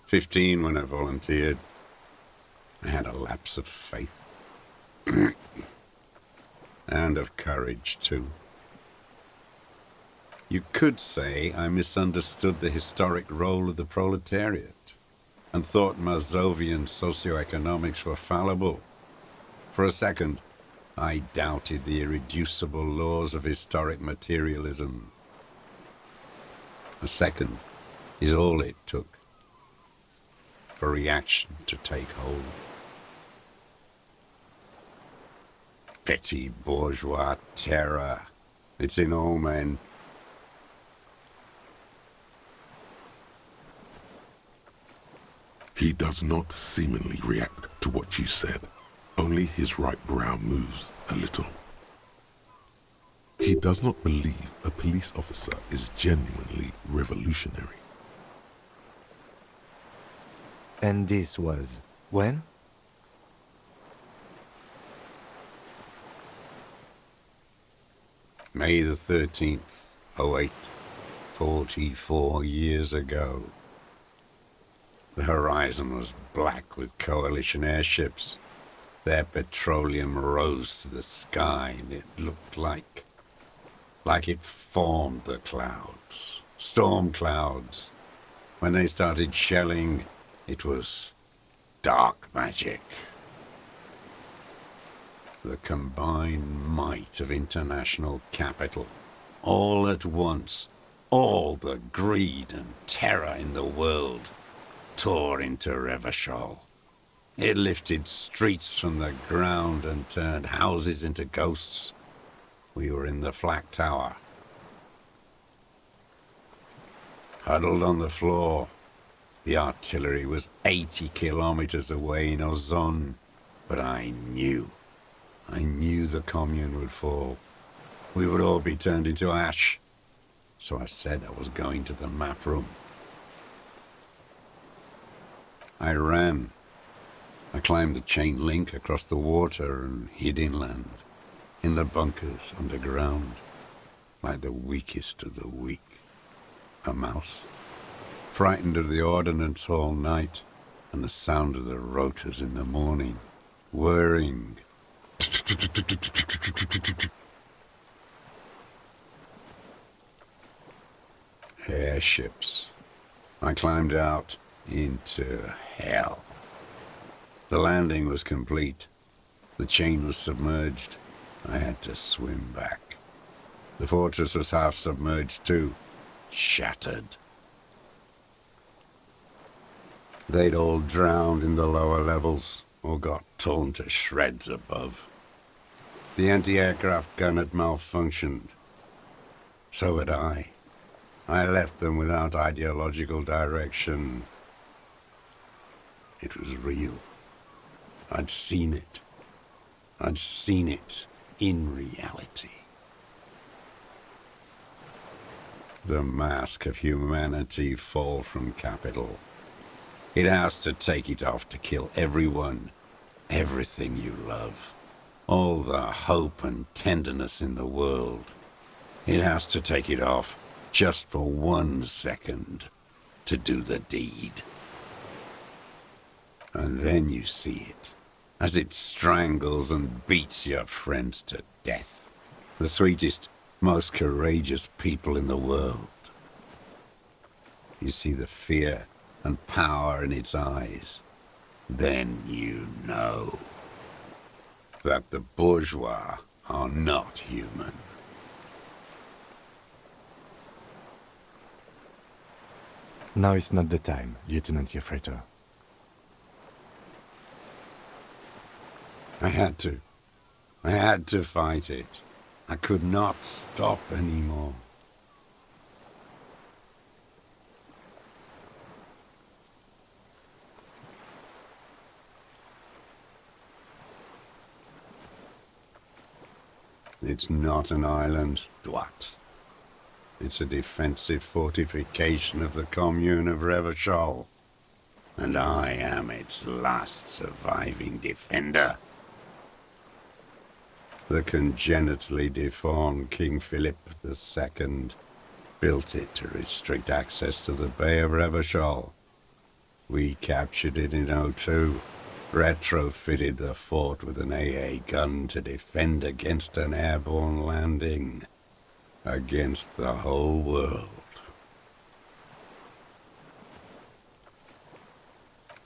15 when I volunteered. I had a lapse of faith. And of courage, too. You could say I misunderstood the historic role of the proletariat and thought Mazovian socioeconomics were fallible. For a second, I doubted the irreducible laws of historic materialism. A second is all it took for reaction to take hold. Petty bourgeois terror. It's in all men. He does not seemingly react to what you said. Only his right brow moves a little. He does not believe a police officer is genuinely revolutionary. And this was when? May the 13th, 08, 44 years ago. The horizon was black with coalition airships. Their petroleum rose to the sky, and it looked like it formed the clouds, storm clouds. When they started shelling, it was dark magic. The combined might of international capital, all at once, all the greed and terror in the world, tore into Revachol. It lifted streets from the ground and turned houses into ghosts. We were in the flak tower. Huddled on the floor, the artillery was 80 kilometers away in Ozon, but I knew the commune would fall. We would all be turned into ash. so I said I was going to the map room. I ran. I climbed the chain link across the water and hid inland, in the bunkers underground, like the weakest of the weak. A mouse, frightened of the ordnance all night and the sound of the rotors in the morning, whirring. Airships. I climbed out into hell. The landing was complete. The chain was submerged. I had to swim back. The fortress was half submerged too, shattered. They'd all drowned in the lower levels or got torn to shreds above. The anti-aircraft gun had malfunctioned. So had I. I left them without ideological direction. It was real. I'd seen it. I'd seen it in reality. The mask of humanity fall from capital. It has to take it off to kill everyone, everything you love, all the hope and tenderness in the world. It has to take it off just for 1 second to do the deed. And then you see it, as it strangles and beats your friends to death. The sweetest, most courageous people in the world. You see the fear and power in its eyes. Then you know that the bourgeois are not human. Now is not the time, Lieutenant Yefreto. I had to. I had to fight it. I could not stop anymore. It's not an island, Dwat. It's a defensive fortification of the commune of Revachol. And I am its last surviving defender. The congenitally deformed King Philip II built it to restrict access to the Bay of Revachol. We captured it in '02, retrofitted the fort with an AA gun to defend against an airborne landing, against the whole world.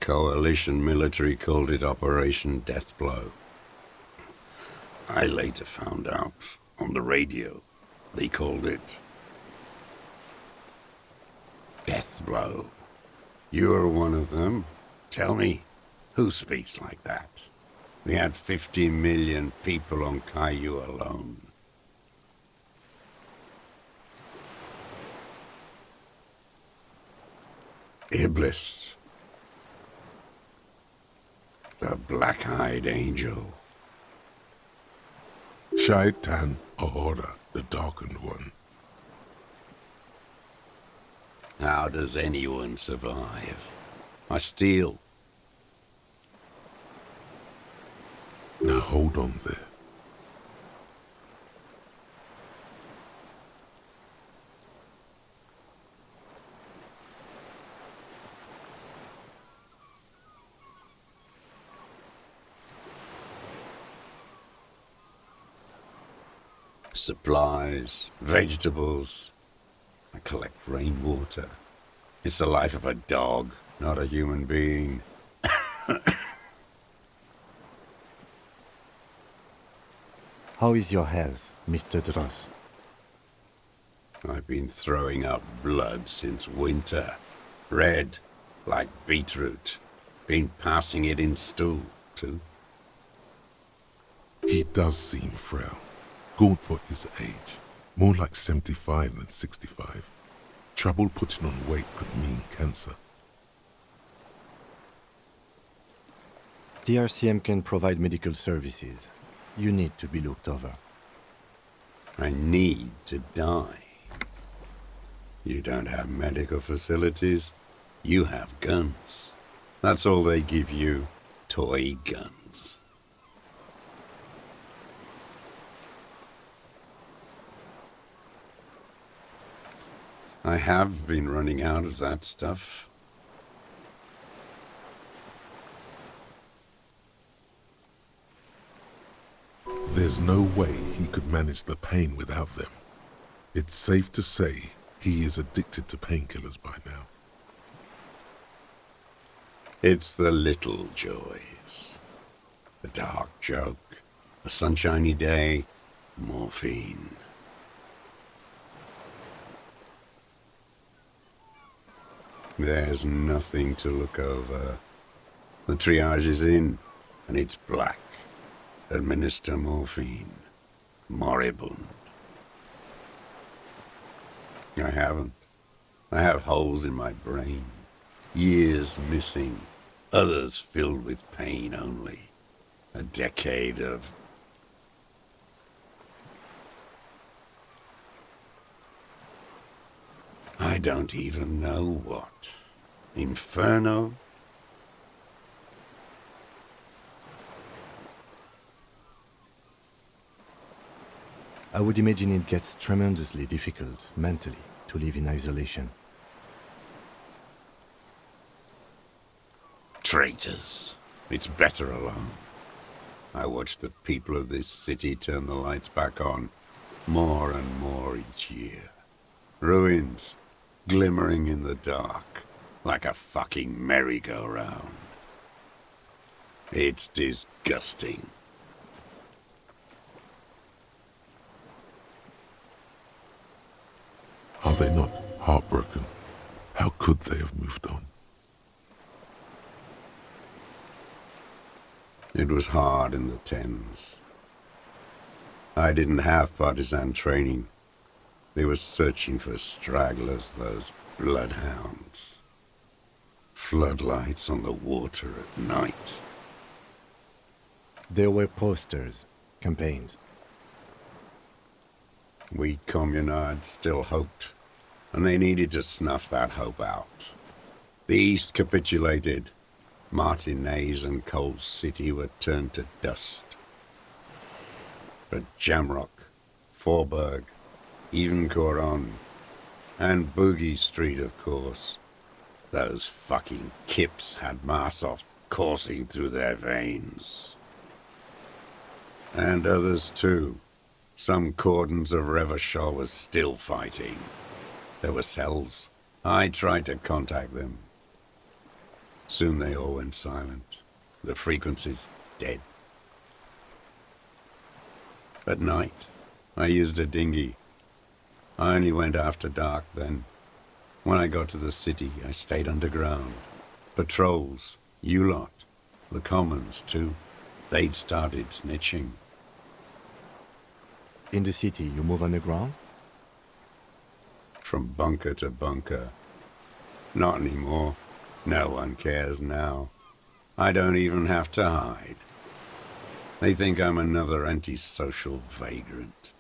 Coalition military called it Operation Deathblow. I later found out on the radio they called it Deathblow. You're one of them. Tell me, who speaks like that? We had 50 million people on Caillou alone. Iblis. The black-eyed angel. Shaitan Ahura, the darkened one. How does anyone survive? I steal. Now hold on there. Supplies, vegetables. I collect rainwater. It's the life of a dog, not a human being. How is your health, Mr. Dross? I've been throwing up blood since winter. Red, like beetroot. Been passing it in stew, too. He does seem frail. Gaunt for his age. More like 75 than 65. Trouble putting on weight could mean cancer. The RCM can provide medical services. You need to be looked over. I need to die. You don't have medical facilities. You have guns. That's all they give you. Toy guns. I have been running out of that stuff. There's no way he could manage the pain without them. It's safe to say he is addicted to painkillers by now. It's the little joys. A dark joke, a sunshiny day, morphine. There's nothing to look over. The triage is in, and it's black. Administer morphine. Moribund. I haven't. I have holes in my brain. Years missing. Others filled with pain only. A decade of... I don't even know what. Inferno? I would imagine it gets tremendously difficult, mentally, to live in isolation. Traitors. It's better alone. I watch the people of this city turn the lights back on more and more each year. Ruins, glimmering in the dark, like a fucking merry-go-round. It's disgusting. Are they not heartbroken? How could they have moved on? It was hard in the tens. I didn't have partisan training. They were searching for stragglers, those bloodhounds. Floodlights on the water at night. There were posters, campaigns. We communards still hoped, and they needed to snuff that hope out. The East capitulated. Martinez and Cold City were turned to dust. But Jamrock, Forburg, even Coron, and Boogie Street, of course. Those fucking kips had Marsov coursing through their veins. And others too. Some cordons of Revachol was still fighting. There were cells. I tried to contact them. Soon they all went silent. The frequencies dead. At night, I used a dinghy. I only went after dark then. When I got to the city, I stayed underground. Patrols, you lot, the commons too. They'd started snitching. In the city, you move underground? From bunker to bunker. Not anymore. No one cares now. I don't even have to hide. They think I'm another antisocial vagrant.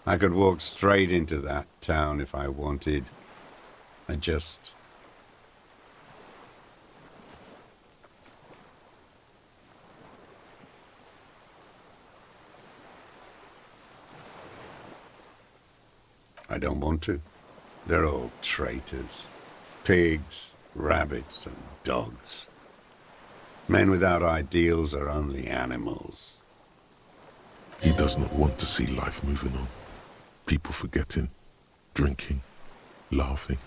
I could walk straight into that town if I wanted. I don't want to. They're all traitors. Pigs, rabbits, and dogs. Men without ideals are only animals. He does not want to see life moving on. People forgetting, drinking, laughing.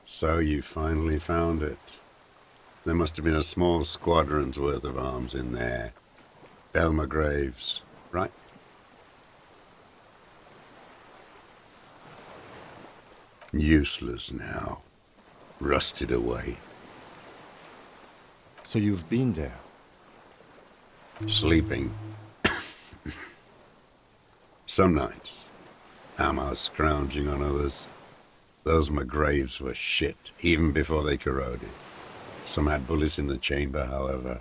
So you finally found it. There must have been a small squadron's worth of arms in there. Elmer Graves, right? Useless now. Rusted away. So you've been there? Sleeping. Some nights. Ammo scrounging on others. Those McGraves were shit, even before they corroded. Some had bullets in the chamber, however.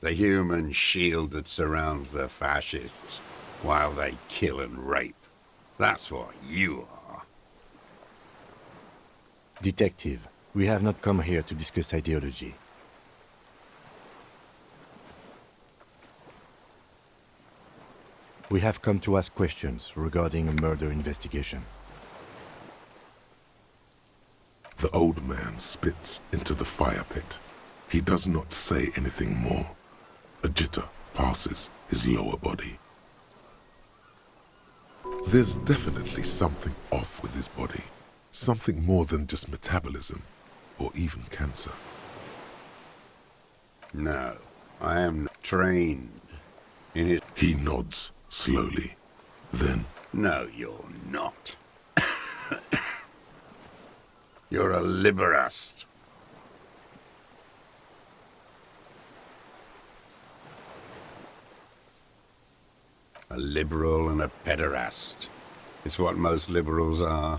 The human shield that surrounds the fascists while they kill and rape. That's what you are. Detective, we have not come here to discuss ideology. We have come to ask questions regarding a murder investigation. The old man spits into the fire pit. He does not say anything more. A jitter passes his lower body. There's definitely something off with his body. Something more than just metabolism, or even cancer. No, I am not trained in it. He nods slowly. Then, No, you're not. You're a liberast. A liberal and a pederast. It's what most liberals are.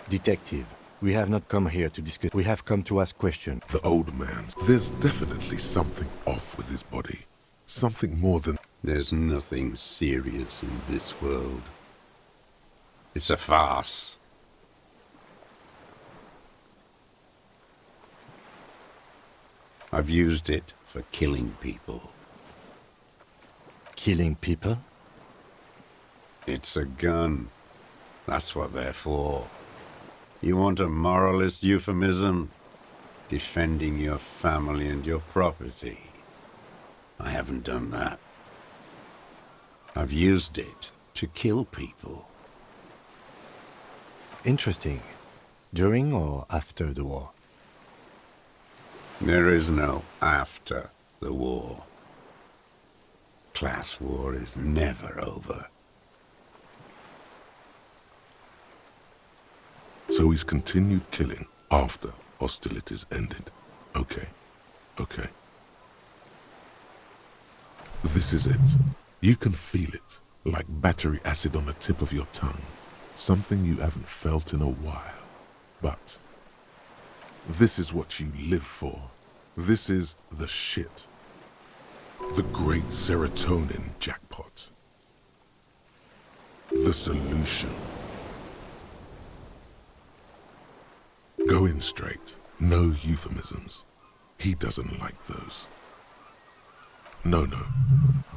Detective, we have not come here to discuss. We have come to ask questions. the old man's. There's definitely something off with his body. Something more than. There's nothing serious in this world. It's a farce. I've used it for killing people. Killing people? It's a gun. That's what they're for. You want a moralist euphemism? Defending your family and your property. I haven't done that. I've used it to kill people. Interesting. During or after the war? There is no after the war. Class war is never over. So he's continued killing after hostilities ended. Okay. Okay. This is it. You can feel it, like battery acid on the tip of your tongue. Something you haven't felt in a while. But this is what you live for. This is the shit. The great serotonin jackpot. The solution. Go in straight. No euphemisms. He doesn't like those. No.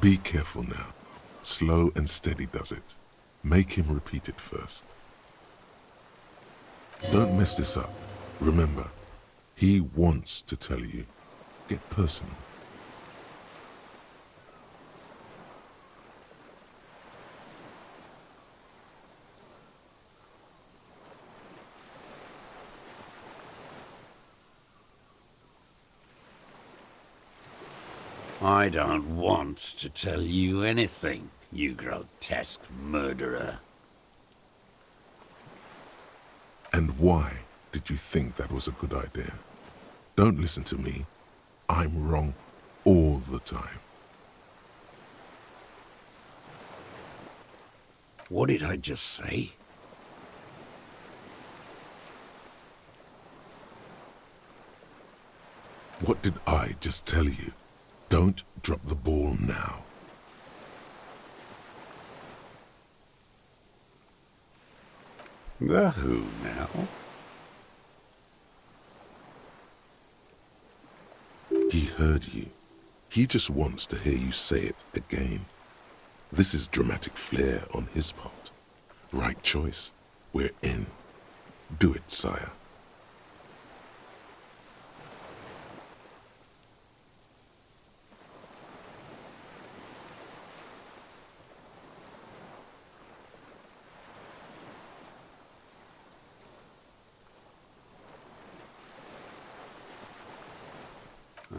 Be careful now. Slow and steady does it. Make him repeat it first. Don't mess this up. Remember, he wants to tell you. Get personal. I don't want to tell you anything, you grotesque murderer. And why did you think that was a good idea? Don't listen to me. I'm wrong all the time. What did I just say? What did I just tell you? Don't drop the ball now. The who now? He heard you. He just wants to hear you say it again. This is dramatic flair on his part. Right choice. We're in. Do it, sire.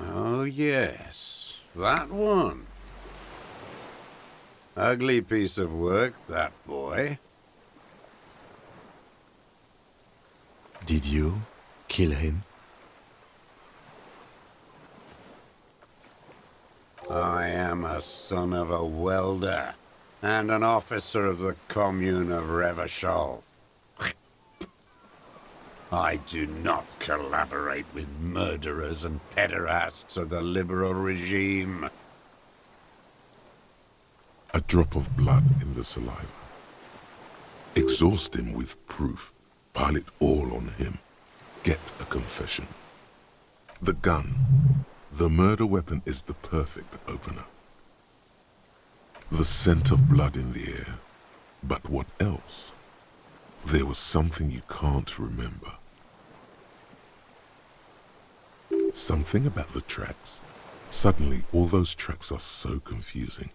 Oh, yes, that one. Ugly piece of work, that boy. Did you kill him? I am a son of a welder and an officer of the commune of Revachol. I do not collaborate with murderers and pederasts of the liberal regime. A drop of blood in the saliva. Exhaust him with proof. Pile it all on him. Get a confession. The gun, the murder weapon, is the perfect opener. The scent of blood in the air. But what else? There was something you can't remember. Something about the tracks. Suddenly, all those tracks are so confusing.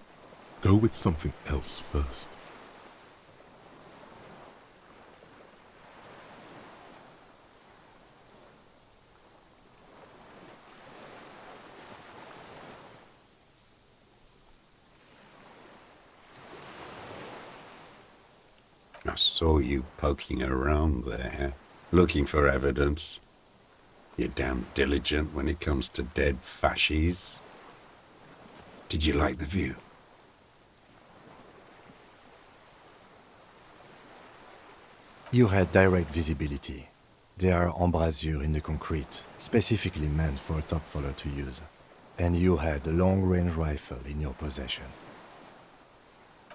Go with something else first. I saw you poking around there, looking for evidence. You're damn diligent when it comes to dead fascies. Did you like the view? You had direct visibility. There are embrasures in the concrete, specifically meant for a top follower to use. And you had a long-range rifle in your possession.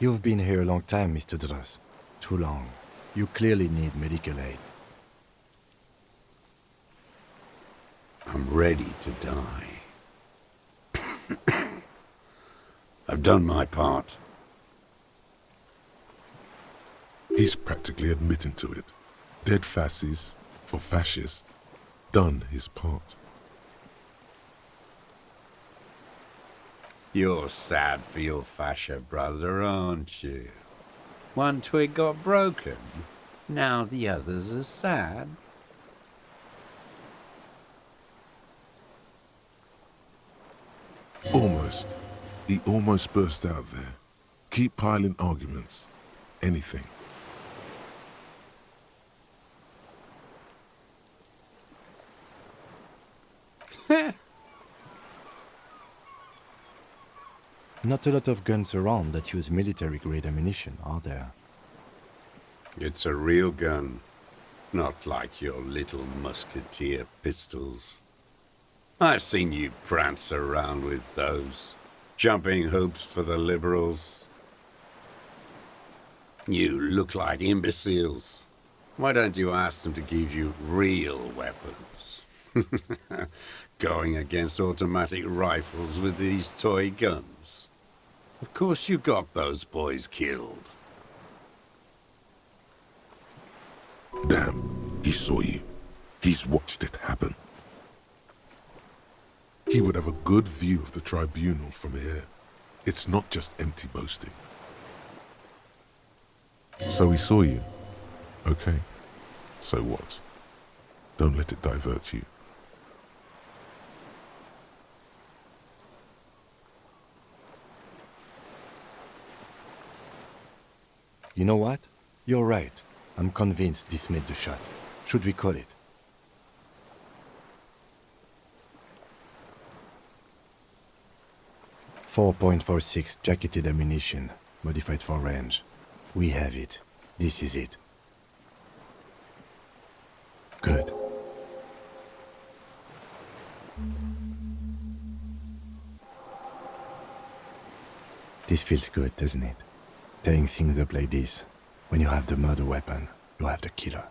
You've been here a long time, Mr. Druss. Too long. You clearly need medical aid. I'm ready to die. I've done my part. He's practically admitting to it. Dead fascists for fascists. Done his part. You're sad for your fascia brother, aren't you? One twig got broken. Now the others are sad. Almost. He almost burst out there. Keep piling arguments. Anything. Not a lot of guns around that use military-grade ammunition, are there? It's a real gun, not like your little musketeer pistols. I've seen you prance around with those, jumping hoops for the liberals. You look like imbeciles. Why don't you ask them to give you real weapons? Going against automatic rifles with these toy guns. Of course you got those boys killed. Damn, he saw you. He's watched it happen. He would have a good view of the tribunal from here. It's not just empty boasting. So he saw you. Okay. So what? Don't let it divert you. You know what? You're right. I'm convinced this made the shot. Should we call it? .46 jacketed ammunition, modified for range. We have it. This is it. Good. This feels good, doesn't it? Tearing things up like this. When you have the murder weapon, you have the killer.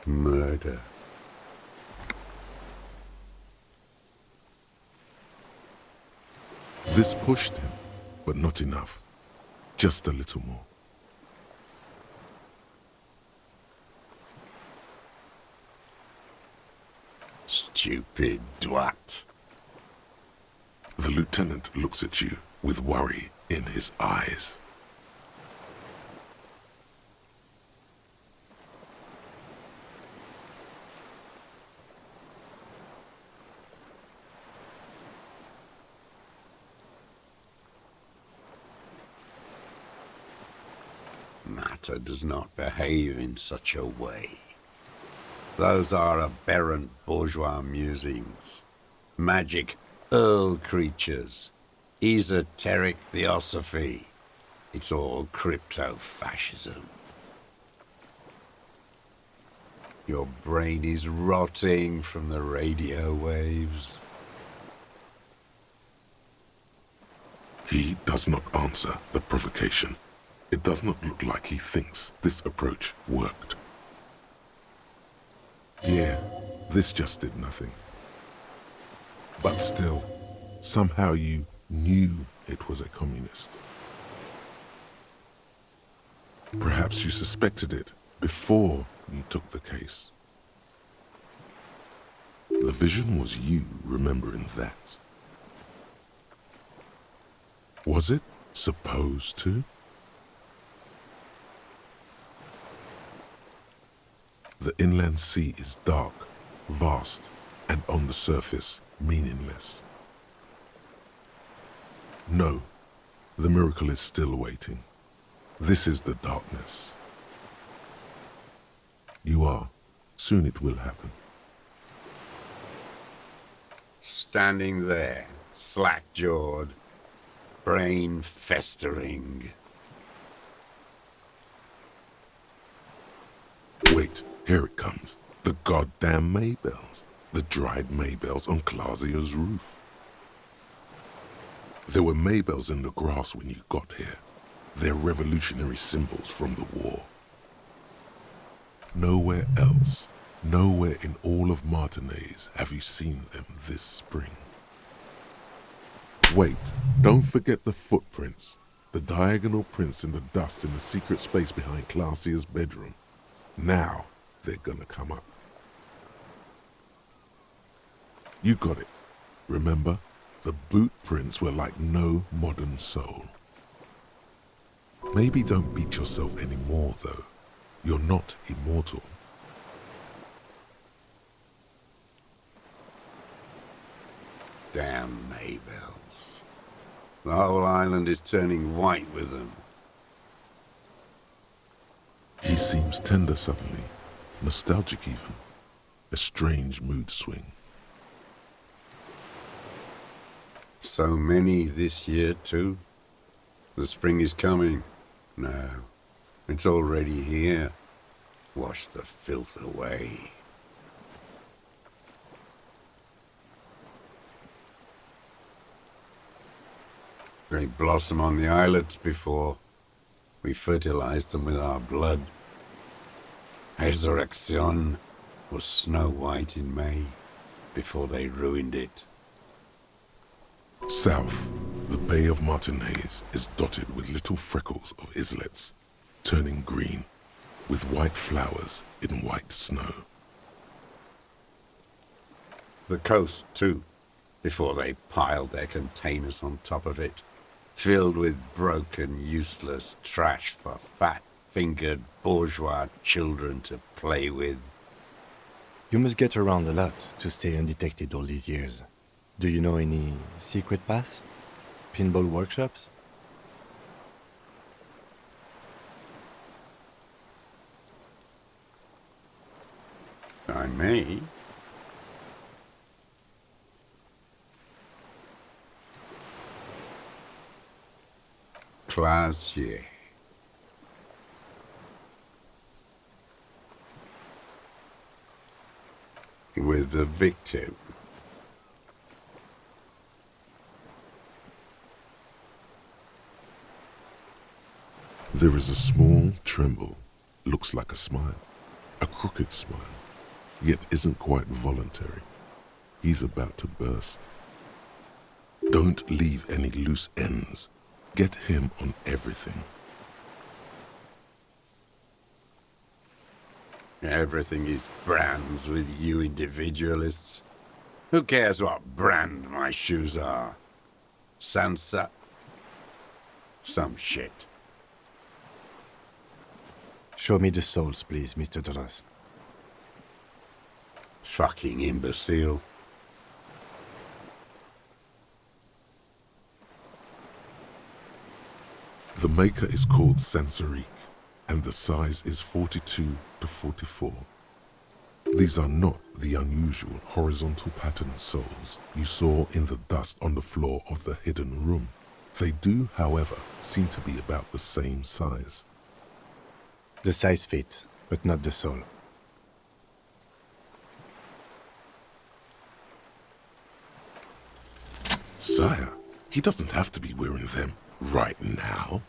Murder. This pushed him, but not enough. Just a little more. Stupid dwat. The lieutenant looks at you with worry in his eyes. Matter does not behave in such a way. Those are aberrant bourgeois musings. Magic earl creatures. Esoteric theosophy. It's all crypto-fascism. Your brain is rotting from the radio waves. He does not answer the provocation. It does not look like he thinks this approach worked. Yeah, this just did nothing. But still, somehow you knew it was a communist. Perhaps you suspected it before you took the case. The vision was you remembering that. Was it supposed to? The inland sea is dark, vast, and on the surface, meaningless. No, the miracle is still waiting. This is the darkness. You are. Soon it will happen. Standing there, slack-jawed, brain festering. Wait, here it comes. The goddamn Maybells. The dried Maybells on Clausia's roof. There were Maybells in the grass when you got here. They're revolutionary symbols from the war. Nowhere else, nowhere in all of Martinaise have you seen them this spring. Wait, don't forget the footprints. The diagonal prints in the dust in the secret space behind Clausia's bedroom. Now they're gonna come up. You got it. Remember, the boot prints were like no modern soul. Maybe don't beat yourself anymore, though. You're not immortal. Damn Maybells. The whole island is turning white with them. He seems tender suddenly, nostalgic even. A strange mood swing. So many this year, too. The spring is coming. No, it's already here. Wash the filth away. They blossom on the islets before we fertilize them with our blood. Resurrection was snow white in May before they ruined it. South, the Bay of Martinaise is dotted with little freckles of islets, turning green, with white flowers in white snow. The coast, too, before they piled their containers on top of it, filled with broken, useless trash for fat-fingered bourgeois children to play with. You must get around a lot to stay undetected all these years. Do you know any secret paths? Pinball workshops? I may. Classier. With the victim. There is a small tremble, looks like a smile, a crooked smile, yet isn't quite voluntary. He's about to burst. Don't leave any loose ends. Get him on everything. Everything is brands with you individualists. Who cares what brand my shoes are? Sansa? Some shit. Show me the souls, please, Mr. Doras. Fucking imbecile. The maker is called Sansarique, and the size is 42 to 44. These are not the unusual horizontal patterned souls you saw in the dust on the floor of the hidden room. They do, however, seem to be about the same size. The size fits, but not the soul. Sire, he doesn't have to be wearing them right now.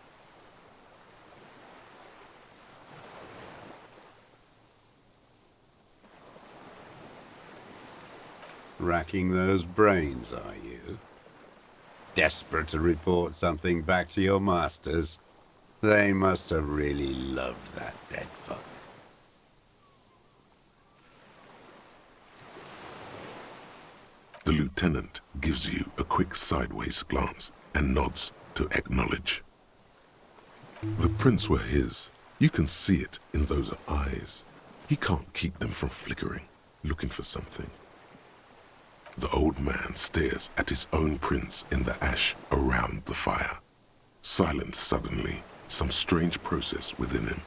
Racking those brains, are you? Desperate to report something back to your masters? They must have really loved that dead fuck. The lieutenant gives you a quick sideways glance and nods to acknowledge. The prints were his. You can see it in those eyes. He can't keep them from flickering, looking for something. The old man stares at his own prints in the ash around the fire. Silent suddenly, some strange process within him.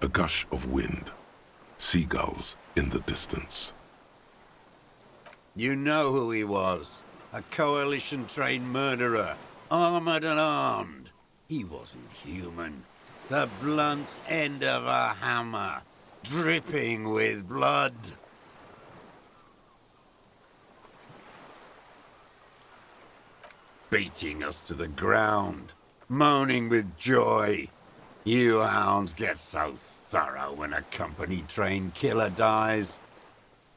A gush of wind. Seagulls in the distance. You know who he was. A coalition-trained murderer. Armored and armed. He wasn't human. The blunt end of a hammer. Dripping with blood. Beating us to the ground. Moaning with joy. You hounds get so thorough when a company-trained killer dies.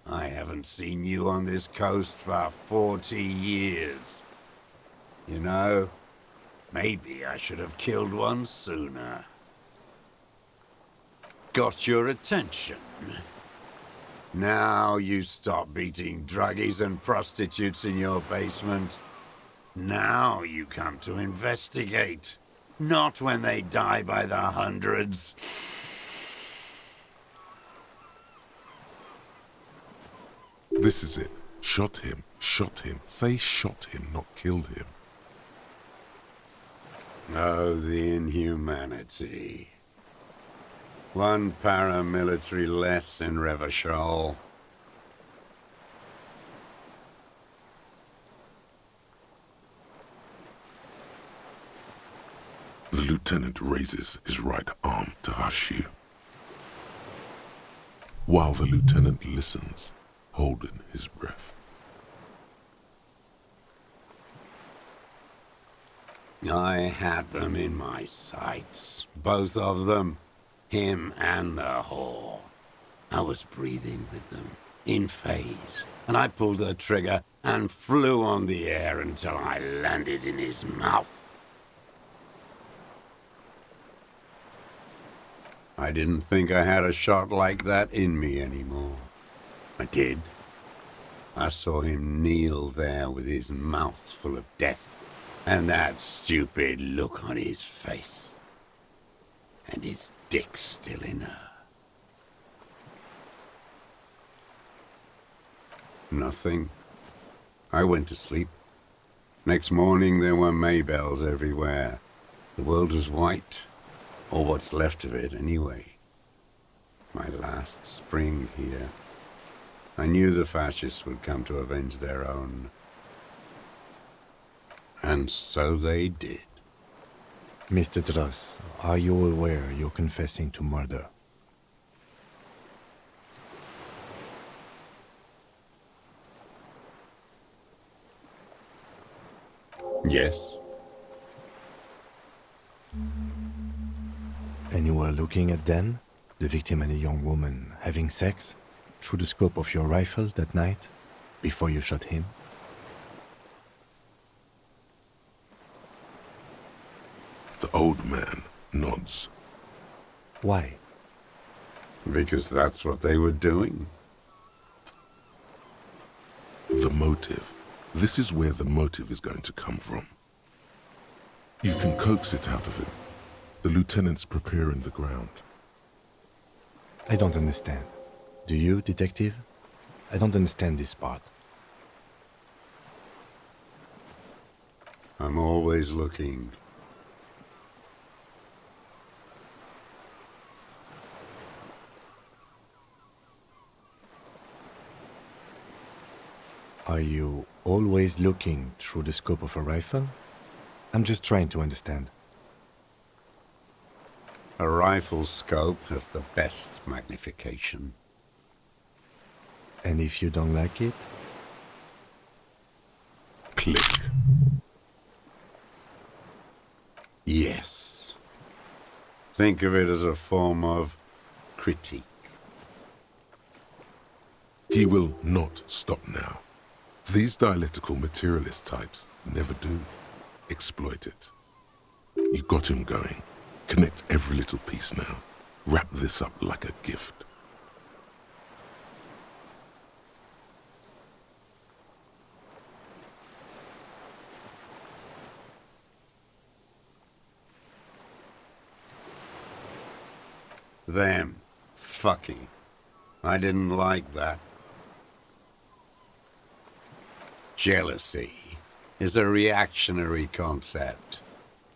I haven't seen you on this coast for 40 years. You know, maybe I should have killed one sooner. Got your attention. Now you stop beating druggies and prostitutes in your basement. Now you come to investigate. Not when they die by the hundreds. This is it. Shot him. Shot him. Say shot him, not killed him. Oh, the inhumanity. One paramilitary less in Revachol. The lieutenant raises his right arm to hush you. While the lieutenant listens, holding his breath. I had them in my sights, both of them, him and the whore. I was breathing with them, in phase, and I pulled the trigger and flew on the air until I landed in his mouth. I didn't think I had a shot like that in me anymore. I did. I saw him kneel there with his mouth full of death, and that stupid look on his face. And his dick still in her. Nothing. I went to sleep. Next morning there were Maybells everywhere. The world was white, or what's left of it anyway. My last spring here. I knew the fascists would come to avenge their own. And so they did. Mr. Dross, are you aware you're confessing to murder? Yes. And you were looking at them, the victim and a young woman, having sex, through the scope of your rifle that night, before you shot him? The old man nods. Why? Because that's what they were doing. The motive. This is where the motive is going to come from. You can coax it out of him. The lieutenant's preparing the ground. I don't understand. Do you, detective? I don't understand this part. I'm always looking. Are you always looking through the scope of a rifle? I'm just trying to understand. A rifle scope has the best magnification. And if you don't like it? Click. Think of it as a form of critique. He will not stop now. These dialectical materialist types never do. Exploit it. You got him going. Connect every little piece now. Wrap this up like a gift. Them fucking. I didn't like that. Jealousy is a reactionary concept.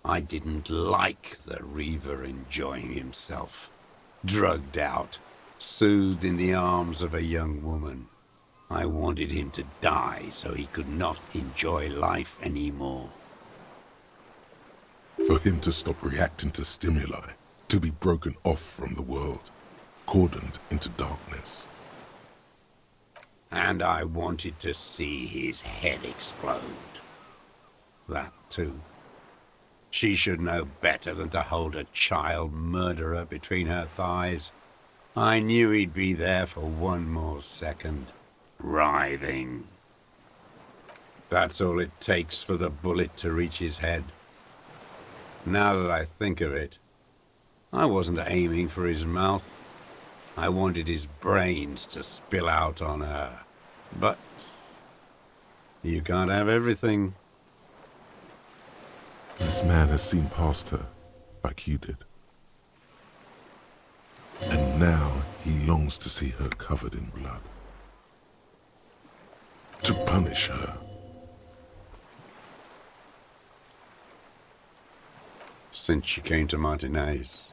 I didn't like the Reaver enjoying himself, drugged out, soothed in the arms of a young woman. I wanted him to die so he could not enjoy life anymore. For him to stop reacting to stimuli, to be broken off from the world, cordoned into darkness. And I wanted to see his head explode. That too. She should know better than to hold a child murderer between her thighs. I knew he'd be there for one more second, writhing. That's all it takes for the bullet to reach his head. Now that I think of it, I wasn't aiming for his mouth. I wanted his brains to spill out on her. But you can't have everything. This man has seen past her, like you did. And now he longs to see her covered in blood. To punish her. Since she came to Martinez,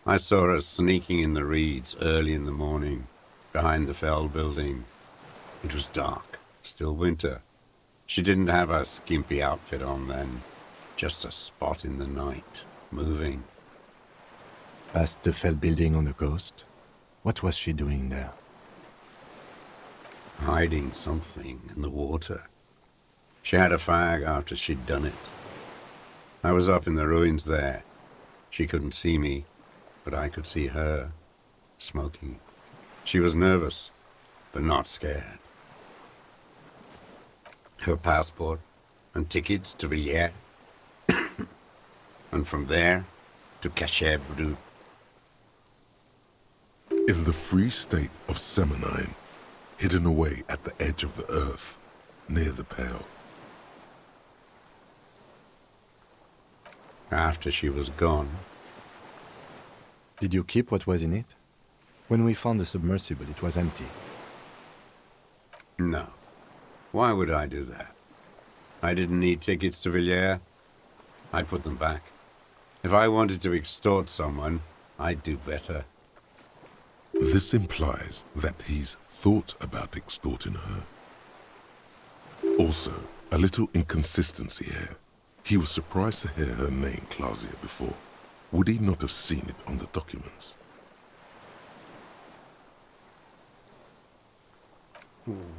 I saw her sneaking in the reeds early in the morning, behind the Fell building. It was dark, still winter. She didn't have a skimpy outfit on then, just a spot in the night, moving. Past the Fell building on the coast? What was she doing there? Hiding something in the water. She had a fag after she'd done it. I was up in the ruins there. She couldn't see me, but I could see her, smoking. She was nervous, but not scared. Her passport and tickets to Villiers, and from there to Cachet Brut. In the free state of Seminine, hidden away at the edge of the earth, near the Pale. After she was gone, Did you keep what was in it? When we found the submersible, it was empty. no. Why would I do that? I didn't need tickets to Villiers. I'd put them back. If I wanted to extort someone, I'd do better. This implies that he's thought about extorting her. Also, a little inconsistency here. He was surprised to hear her name Clausia before. Would he not have seen it on the documents?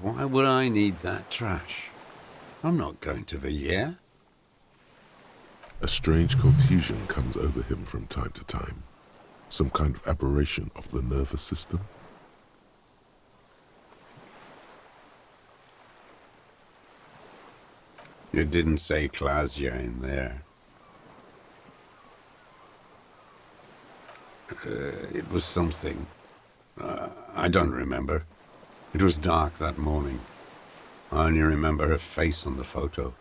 Why would I need that trash? I'm not going to Villiers. A strange confusion comes over him from time to time. Some kind of aberration of the nervous system. You didn't say Clausia in there. It was something. I don't remember. It was dark that morning. I only remember her face on the photo.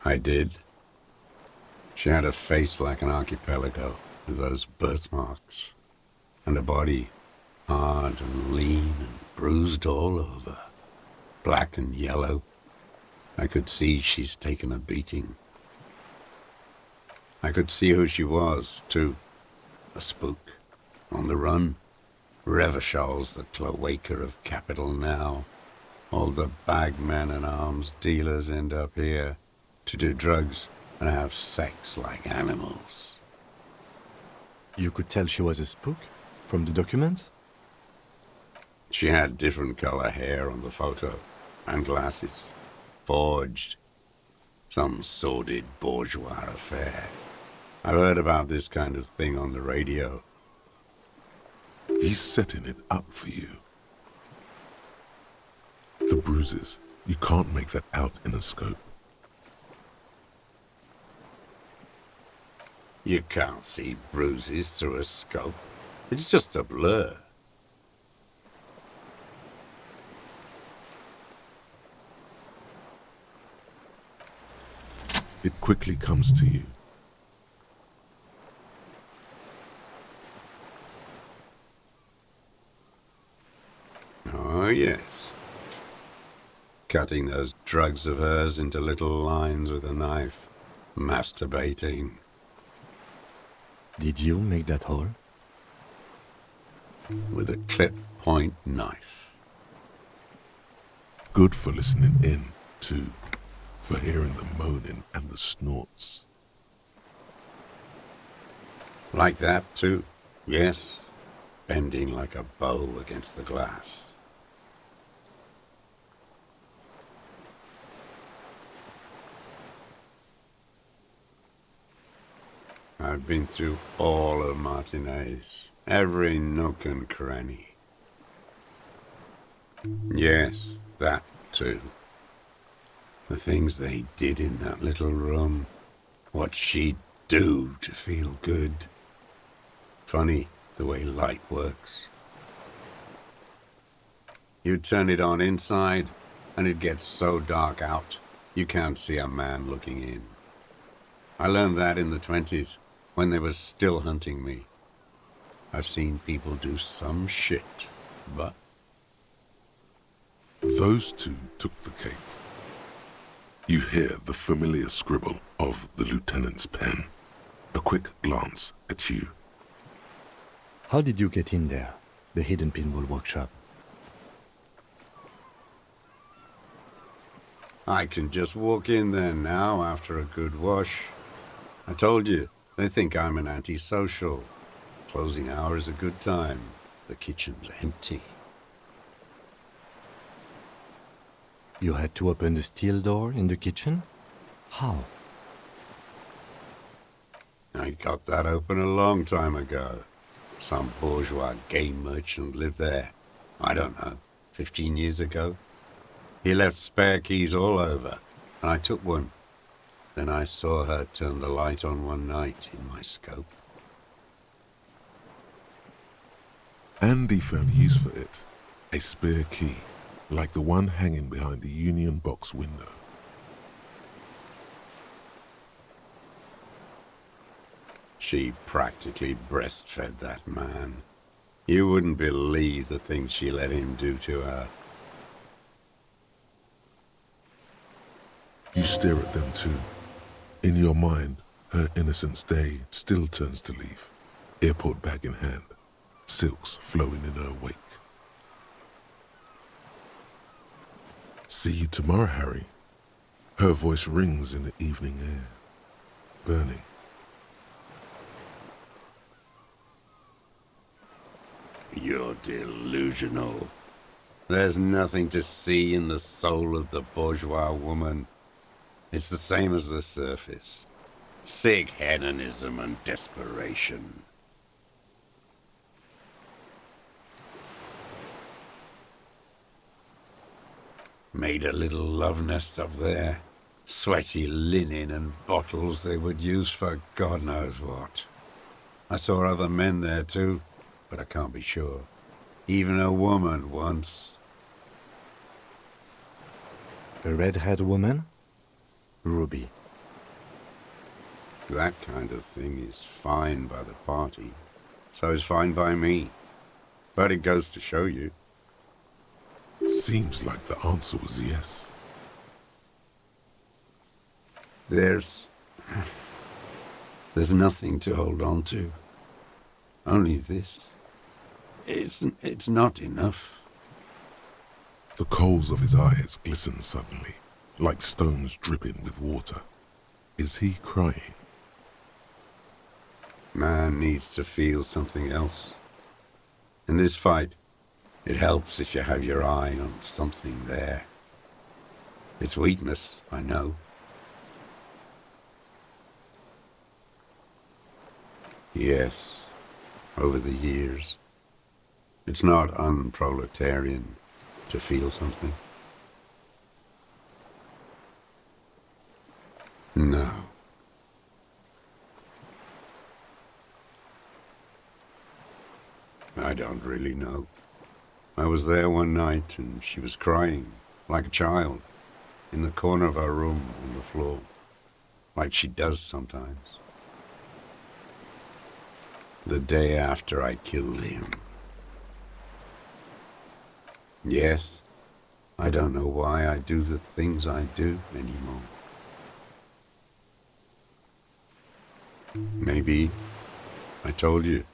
I did. She had a face like an archipelago with those birthmarks, and a body hard and lean and bruised all over, black and yellow. I could see she's taken a beating. I could see who she was, too. A spook, on the run. Revachol's the cloaca of capital now. All the bagmen and arms dealers end up here to do drugs and have sex like animals. You could tell she was a spook? From the documents? She had different color hair on the photo, and glasses. Forged. Some sordid bourgeois affair. I've heard about this kind of thing on the radio. He's setting it up for you. The bruises, you can't make that out in a scope. You can't see bruises through a scope. It's just a blur. It quickly comes to you. Oh, yes. Cutting those drugs of hers into little lines with a knife. Masturbating. Did you make that hole? With a clip-point knife. Good for listening in, too. For hearing the moaning and the snorts. Like that, too. Yes. Bending like a bow against the glass. I've been through all of Martinez, every nook and cranny. Yes, that too. The things they did in that little room, what she'd do to feel good. Funny the way light works. You turn it on inside, and it gets so dark out, you can't see a man looking in. I learned that in the 20s, when they were still hunting me. I've seen people do some shit, but... Those two took the cake. You hear the familiar scribble of the lieutenant's pen. A quick glance at you. How did you get in there? The hidden pinball workshop. I can just walk in there now after a good wash. I told you, they think I'm an antisocial. Closing hour is a good time. The kitchen's empty. You had to open the steel door in the kitchen? How? I got that open a long time ago. Some bourgeois game merchant lived there. I don't know, 15 years ago. He left spare keys all over, and I took one. Then I saw her turn the light on one night in my scope. Andy found use for it. A spare key, like the one hanging behind the Union Box window. She practically breastfed that man. You wouldn't believe the things she let him do to her. You stare at them too. In your mind, her Innocence Day still turns to leaf, airport bag in hand, silks flowing in her wake. See you tomorrow, Harry. Her voice rings in the evening air, burning. You're delusional. There's nothing to see in the soul of the bourgeois woman. It's the same as the surface. Sick hedonism and desperation. Made a little love nest up there. Sweaty linen and bottles they would use for God knows what. I saw other men there too, but I can't be sure. Even a woman once. A red-haired woman? Ruby. That kind of thing is fine by the party. So is fine by me. But it goes to show you. Seems like the answer was yes. There's nothing to hold on to. Only this. It's not enough. The coals of his eyes glisten suddenly, like stones dripping with water. Is he crying? Man needs to feel something else. In this fight, it helps if you have your eye on something there. It's weakness, I know. Yes, over the years. It's not unproletarian to feel something. No. I don't really know. I was there one night and she was crying, like a child, in the corner of our room on the floor, like she does sometimes. The day after I killed him. Yes, I don't know why I do the things I do anymore. Maybe, I told you,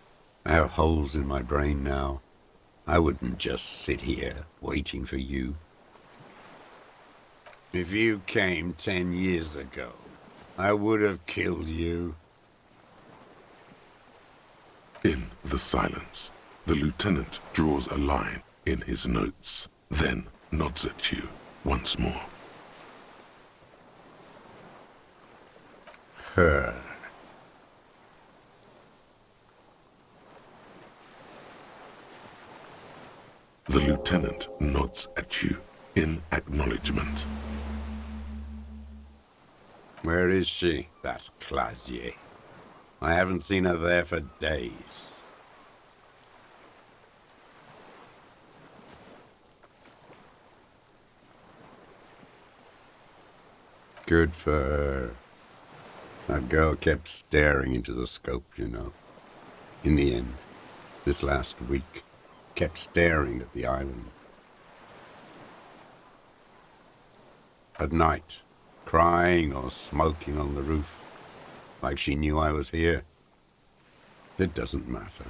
I have holes in my brain now. I wouldn't just sit here waiting for you. If you came 10 years ago, I would have killed you. In the silence, the lieutenant draws a line in his notes, then nods at you once more. Her. The lieutenant nods at you in acknowledgement. Where is she, that Clasier? I haven't seen her there for days. Good for her. That girl kept staring into the scope, you know. In the end, this last week, kept staring at the island. At night, crying or smoking on the roof, like she knew I was here. It doesn't matter.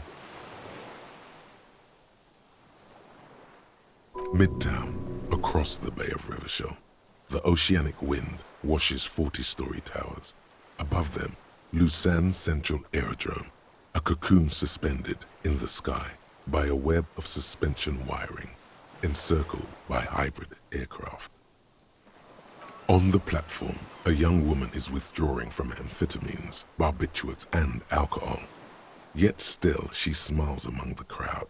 Midtown, across the Bay of Revachol, the oceanic wind washes 40-story towers. Above them, Lausanne Central Aerodrome, a cocoon suspended in the sky by a web of suspension wiring, encircled by hybrid aircraft. On the platform, a young woman is withdrawing from amphetamines, barbiturates, and alcohol. Yet still she smiles among the crowd,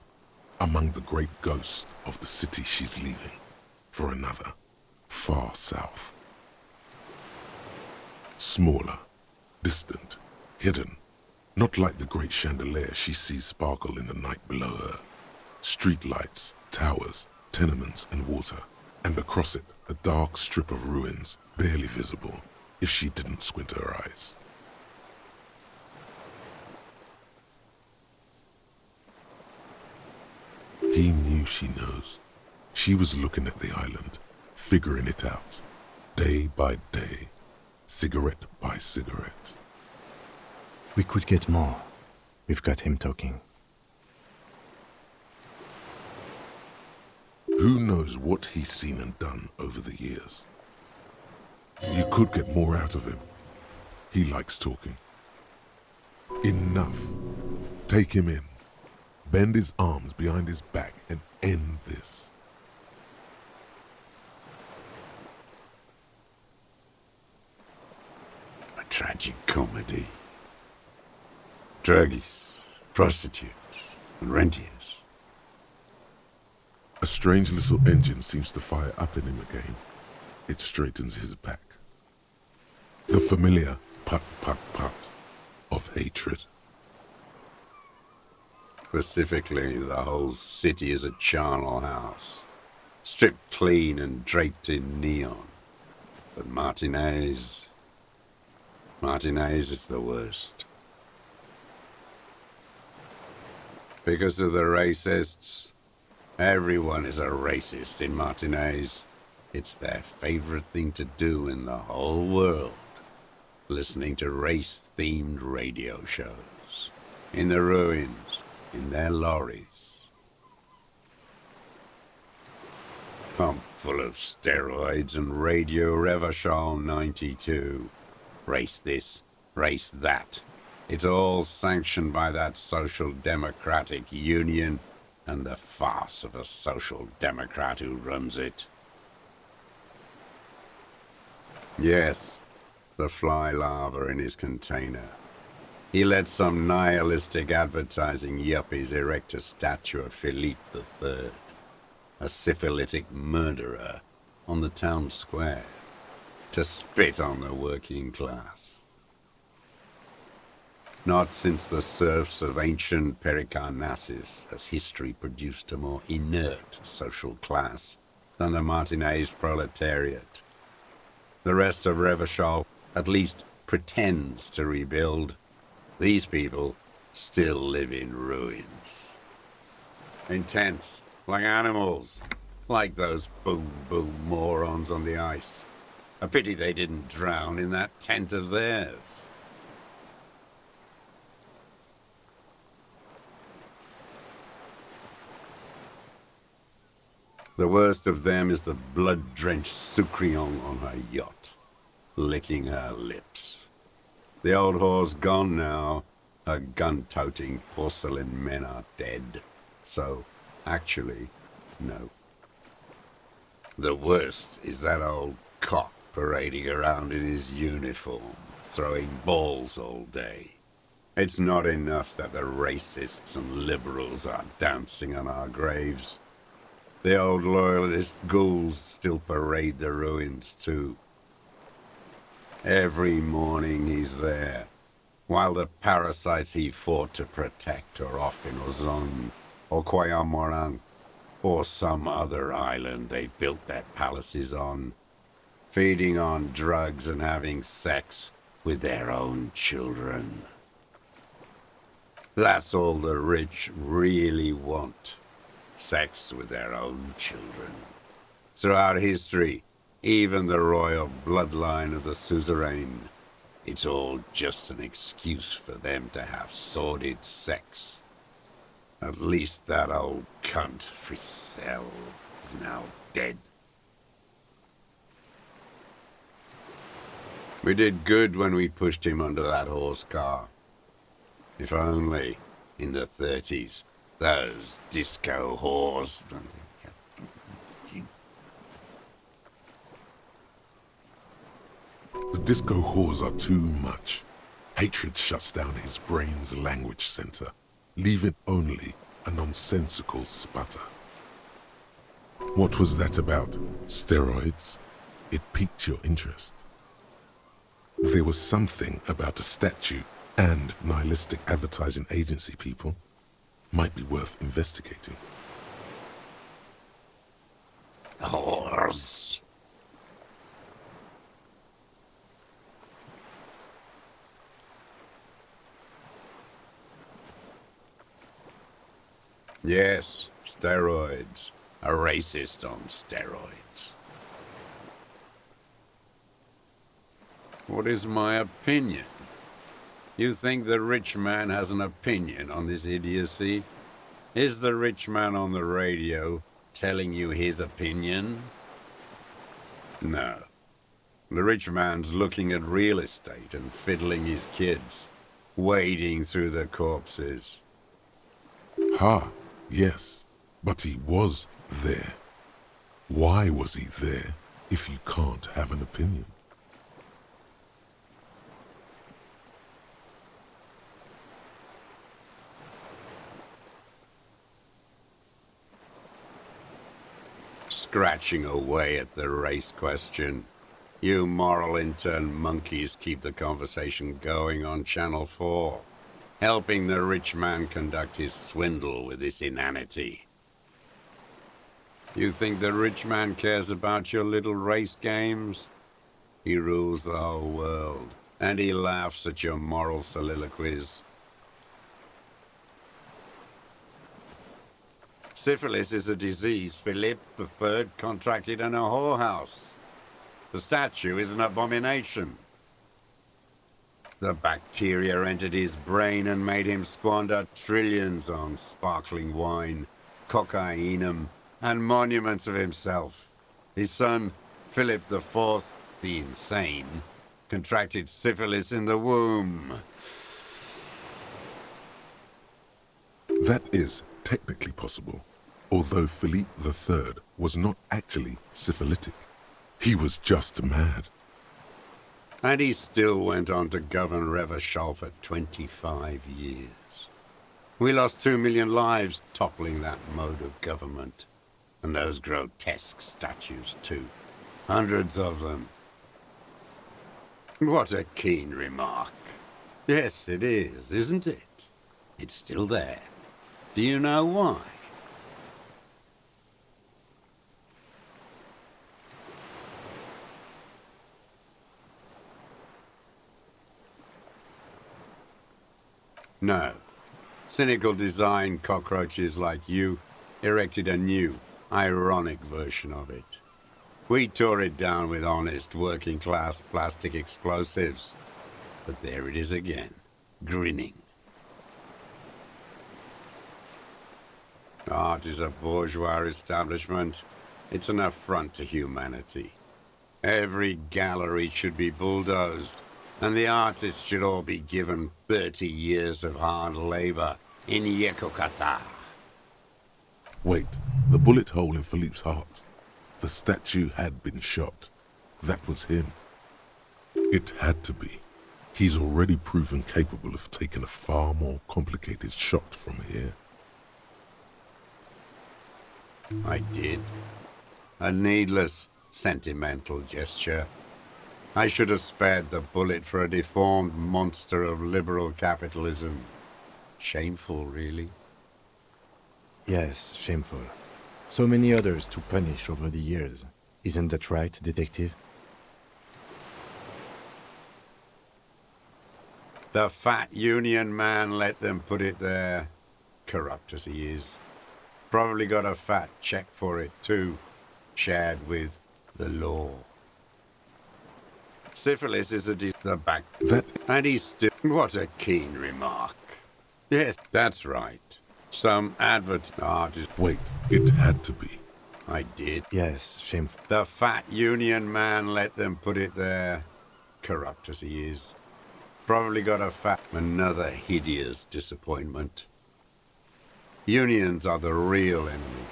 among the great ghost of the city she's leaving, for another, far south. Smaller, distant, hidden, not like the great chandelier she sees sparkle in the night below her. Streetlights, towers, tenements, and water, and across it a dark strip of ruins, barely visible if she didn't squint her eyes. He knew she knows. She was looking at the island, figuring it out, day by day, cigarette by cigarette. We could get more. We've got him talking. Who knows what he's seen and done over the years? You could get more out of him. He likes talking. Enough. Take him in. Bend his arms behind his back and end this. A tragic comedy. Druggies, prostitutes, and rentiers. A strange little engine seems to fire up in him again. It straightens his back. The familiar put of hatred. Specifically, the whole city is a charnel house, stripped clean and draped in neon. But Martinez is the worst. Because of the racists, everyone is a racist in Martinez. It's their favorite thing to do in the whole world, listening to race-themed radio shows, in the ruins, in their lorries. Pumped full of steroids and Radio Revachol 92. Race this, race that. It's all sanctioned by that Social Democratic Union and the farce of a Social Democrat who runs it. Yes, the fly larva in his container. He let some nihilistic advertising yuppies erect a statue of Philippe III, a syphilitic murderer, on the town square, to spit on the working class. Not since the serfs of ancient Pericarnassus has history produced a more inert social class than the Martinez proletariat. The rest of Revachol at least pretends to rebuild. These people still live in ruins. In tents, like animals, like those boom-boom morons on the ice. A pity they didn't drown in that tent of theirs. The worst of them is the blood-drenched Sucrion on her yacht, licking her lips. The old whore's gone now. Her gun-toting porcelain men are dead. So, actually, no. The worst is that old cock parading around in his uniform, throwing balls all day. It's not enough that the racists and liberals are dancing on our graves. The old loyalist ghouls still parade the ruins too. Every morning he's there, while the parasites he fought to protect are off in Ozon, or Koyamorang, or some other island they built their palaces on, feeding on drugs and having sex with their own children. That's all the rich really want. Sex with their own children. Throughout history, even the royal bloodline of the suzerain, it's all just an excuse for them to have sordid sex. At least that old cunt, Frisell, is now dead. We did good when we pushed him under that horse car. If only, in the 30s, those disco whores. The disco whores are too much. Hatred shuts down his brain's language center, leaving only a nonsensical sputter. What was that about? Steroids? It piqued your interest. There was something about a statue and nihilistic advertising agency people. Might be worth investigating. Whores. Yes, steroids. A racist on steroids. What is my opinion? You think the rich man has an opinion on this idiocy? Is the rich man on the radio telling you his opinion? No. The rich man's looking at real estate and fiddling his kids, wading through the corpses. Ha, yes, but he was there. Why was he there if you can't have an opinion? Scratching away at the race question. You moral intern monkeys keep the conversation going on Channel 4, helping the rich man conduct his swindle with this inanity. You think the rich man cares about your little race games? He rules the whole world, and he laughs at your moral soliloquies. Syphilis is a disease Philippe III contracted in a whorehouse. The statue is an abomination. The bacteria entered his brain and made him squander trillions on sparkling wine, cocainum, and monuments of himself. His son, Philip IV, the insane, contracted syphilis in the womb. That is technically possible, although Philippe III was not actually syphilitic. He was just mad. And he still went on to govern Revachol for 25 years. We lost 2 million lives toppling that mode of government. And those grotesque statues, too. Hundreds of them. What a keen remark. Yes, it is, isn't it? It's still there. Do you know why? No. Cynical design cockroaches like you erected a new, ironic version of it. We tore it down with honest, working-class plastic explosives. But there it is again, grinning. Art is a bourgeois establishment. It's an affront to humanity. Every gallery should be bulldozed, and the artists should all be given 30 years of hard labor in Yekokata. Wait, the bullet hole in Philippe's heart. The statue had been shot. That was him. It had to be. He's already proven capable of taking a far more complicated shot from here. I did. A needless, sentimental gesture. I should have spared the bullet for a deformed monster of liberal capitalism. Shameful, really. Yes, shameful. So many others to punish over the years. Isn't that right, detective? The fat union man let them put it there. Corrupt as he is. Probably got a fat check for it, too. Shared with the law. Syphilis is the back. That... And he's still... What a keen remark. Yes, that's right. Some artist... Wait, it had to be. I did. Yes, shameful. The fat union man let them put it there. Corrupt as he is. Probably got a fat... Another hideous disappointment. Unions are the real enemy.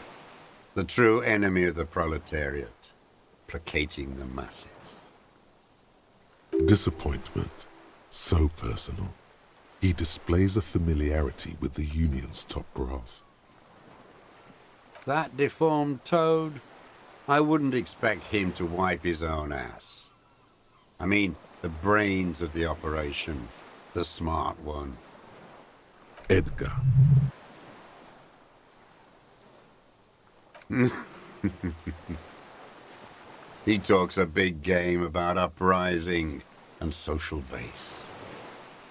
The true enemy of the proletariat. Placating the masses. Disappointment. So personal. He displays a familiarity with the union's top brass. That deformed toad? I wouldn't expect him to wipe his own ass. I mean, the brains of the operation. The smart one. Edgar. He talks a big game about uprising and social base.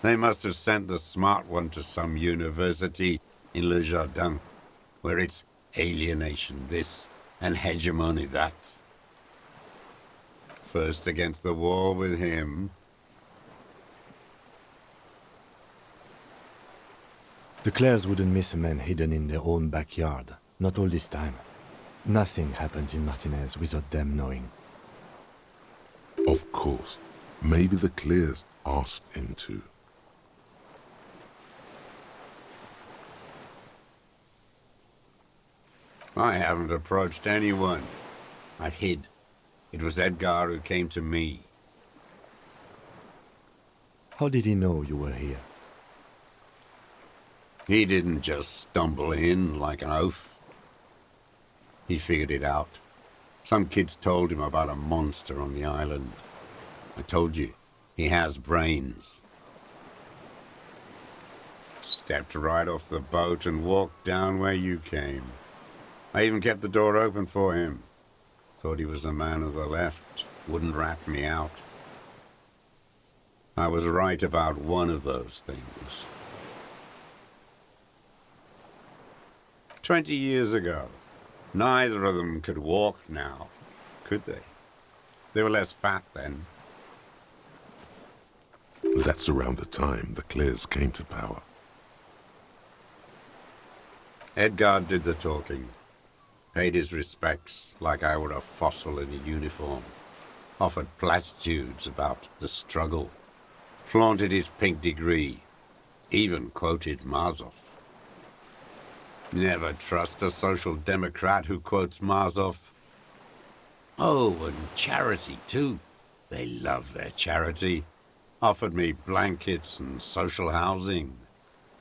They must have sent the smart one to some university in Le Jardin, where it's alienation this and hegemony that. First against the wall with him. The Clares wouldn't miss a man hidden in their own backyard. Not all this time. Nothing happens in Martinez without them knowing. Of course. Maybe the Clears asked him to. I haven't approached anyone. I've hid. It was Edgar who came to me. How did he know you were here? He didn't just stumble in like an oaf. He figured it out. Some kids told him about a monster on the island. I told you, he has brains. Stepped right off the boat and walked down where you came. I even kept the door open for him. Thought he was a man of the left, wouldn't rat me out. I was right about one of those things. 20 years ago, neither of them could walk now, could they? They were less fat then. That's around the time the Clears came to power. Edgar did the talking. Paid his respects like I were a fossil in a uniform. Offered platitudes about the struggle. Flaunted his pink degree. Even quoted Marzoff. Never trust a social democrat who quotes Marzoff. Oh, and charity, too. They love their charity. Offered me blankets and social housing.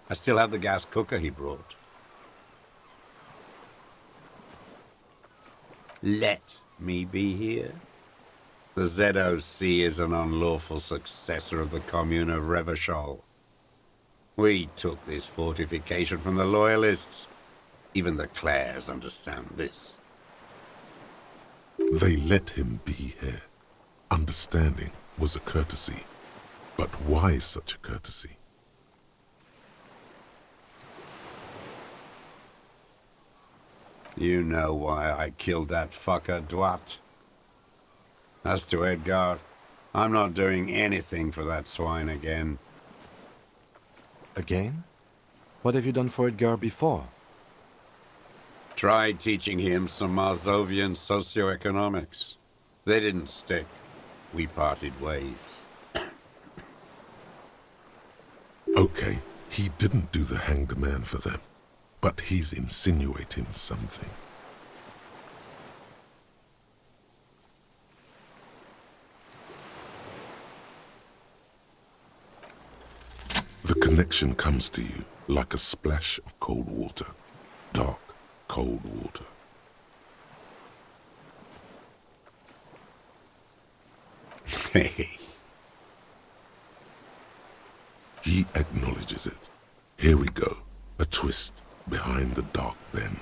I still have the gas cooker he brought. Let me be here. The ZOC is an unlawful successor of the Commune of Revachol. We took this fortification from the Loyalists. Even the Clares understand this. They let him be here. Understanding was a courtesy. But why such a courtesy? You know why I killed that fucker, Dwat. As to Edgar, I'm not doing anything for that swine again. Again? What have you done for Edgar before? Tried teaching him some Marzovian socioeconomics. They didn't stick. We parted ways. Okay, he didn't do the hanged man for them, but he's insinuating something. The connection comes to you like a splash of cold water. Dark, cold water. Hey. He acknowledges it. Here we go. A twist behind the dark bend.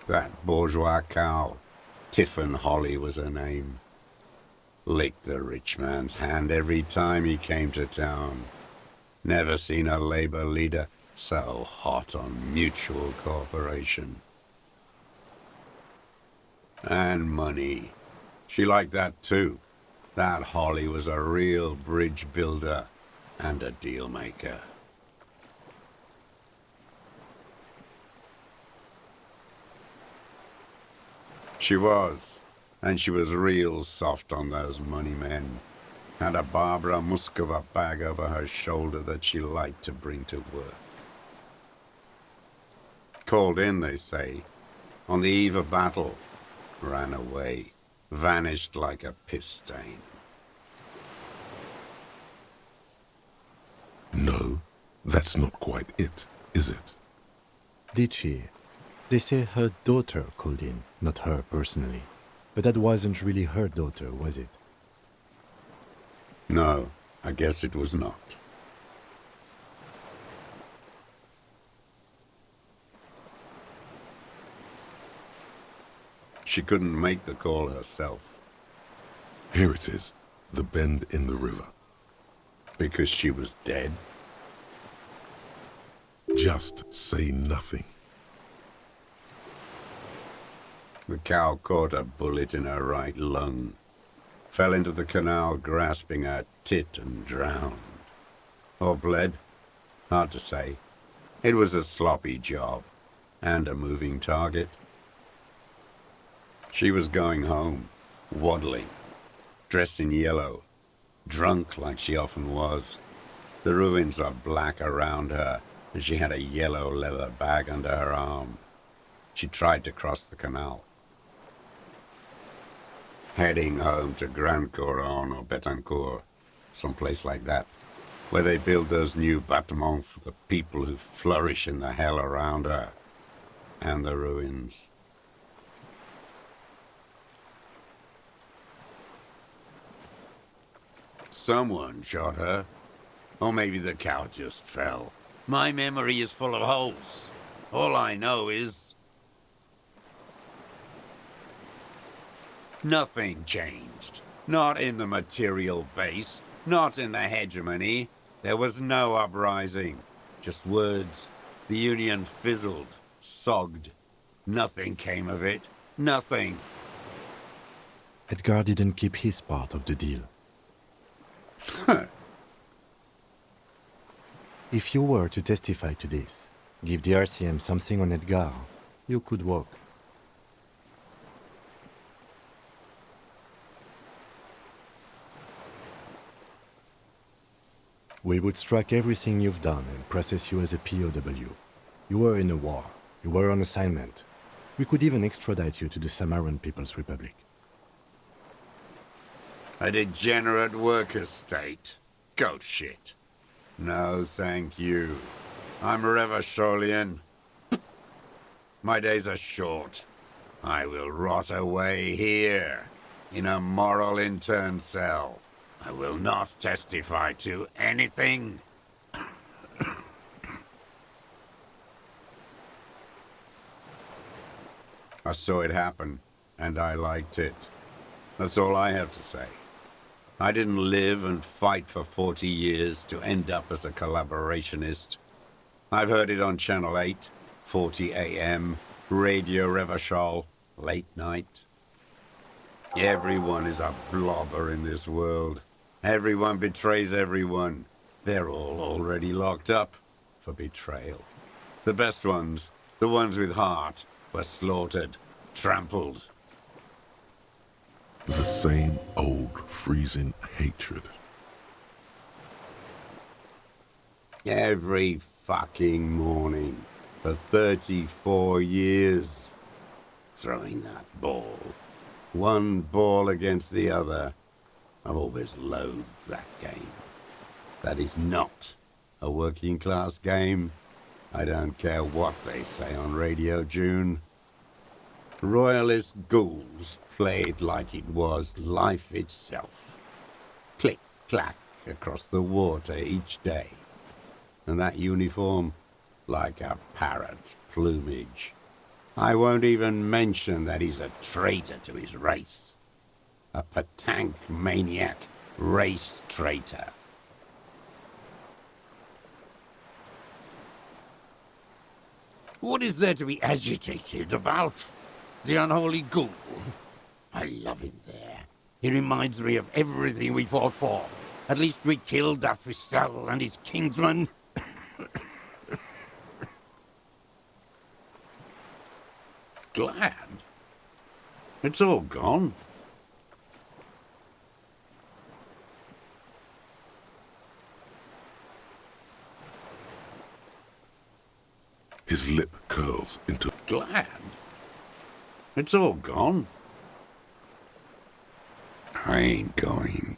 That bourgeois cow, Tiffin Holly was her name. Licked the rich man's hand every time he came to town. Never seen a labor leader so hot on mutual cooperation. And money. She liked that too. That Holly was a real bridge builder and a deal maker. She was, and she was real soft on those money men. Had a Barbara Muskova bag over her shoulder that she liked to bring to work. Called in, they say, on the eve of battle, ran away, vanished like a piss stain. No, that's not quite it, is it? Did she? They say her daughter called in, not her personally. But that wasn't really her daughter, was it? No, I guess it was not. She couldn't make the call herself. Here it is, the bend in the river. Because she was dead? Just say nothing. The cow caught a bullet in her right lung, fell into the canal grasping her tit and drowned. Or bled? Hard to say. It was a sloppy job, and a moving target. She was going home, waddling, dressed in yellow, drunk like she often was. The ruins are black around her, and she had a yellow leather bag under her arm. She tried to cross the canal. Heading home to Grand Couronne or Betancourt, someplace like that, where they build those new bâtiments for the people who flourish in the hell around her, and the ruins. Someone shot her. Or maybe the cow just fell. My memory is full of holes. All I know is nothing changed. Not in the material base, not in the hegemony. There was no uprising. Just words. The Union fizzled, sogged. Nothing came of it. Nothing. Edgar didn't keep his part of the deal. If you were to testify to this, give the RCM something on Edgar, you could walk. We would strike everything you've done and process you as a POW. You were in a war. You were on assignment. We could even extradite you to the Samaran People's Republic. A degenerate worker state. Goat shit. No, thank you. I'm Revacholian. My days are short. I will rot away here, in a moral intern cell. I will not testify to anything. I saw it happen, and I liked it. That's all I have to say. I didn't live and fight for 40 years to end up as a collaborationist. I've heard it on Channel 8, 40 AM, Radio Revachol, late night. Everyone is a blobber in this world. Everyone betrays everyone. They're all already locked up for betrayal. The best ones, the ones with heart, were slaughtered, trampled. The same old freezing hatred. Every fucking morning for 34 years. Throwing that ball. One ball against the other. I've always loathed that game. That is not a working class game. I don't care what they say on Radio June. Royalist ghouls played like it was life itself. Click, clack across the water each day. And that uniform, like a parrot plumage. I won't even mention that he's a traitor to his race. A patank maniac race traitor. What is there to be agitated about? The unholy ghoul? I love him there. He reminds me of everything we fought for. At least we killed Afistel and his kingsman. Glad? It's all gone. His lip curls into... Glad? It's all gone. I ain't going.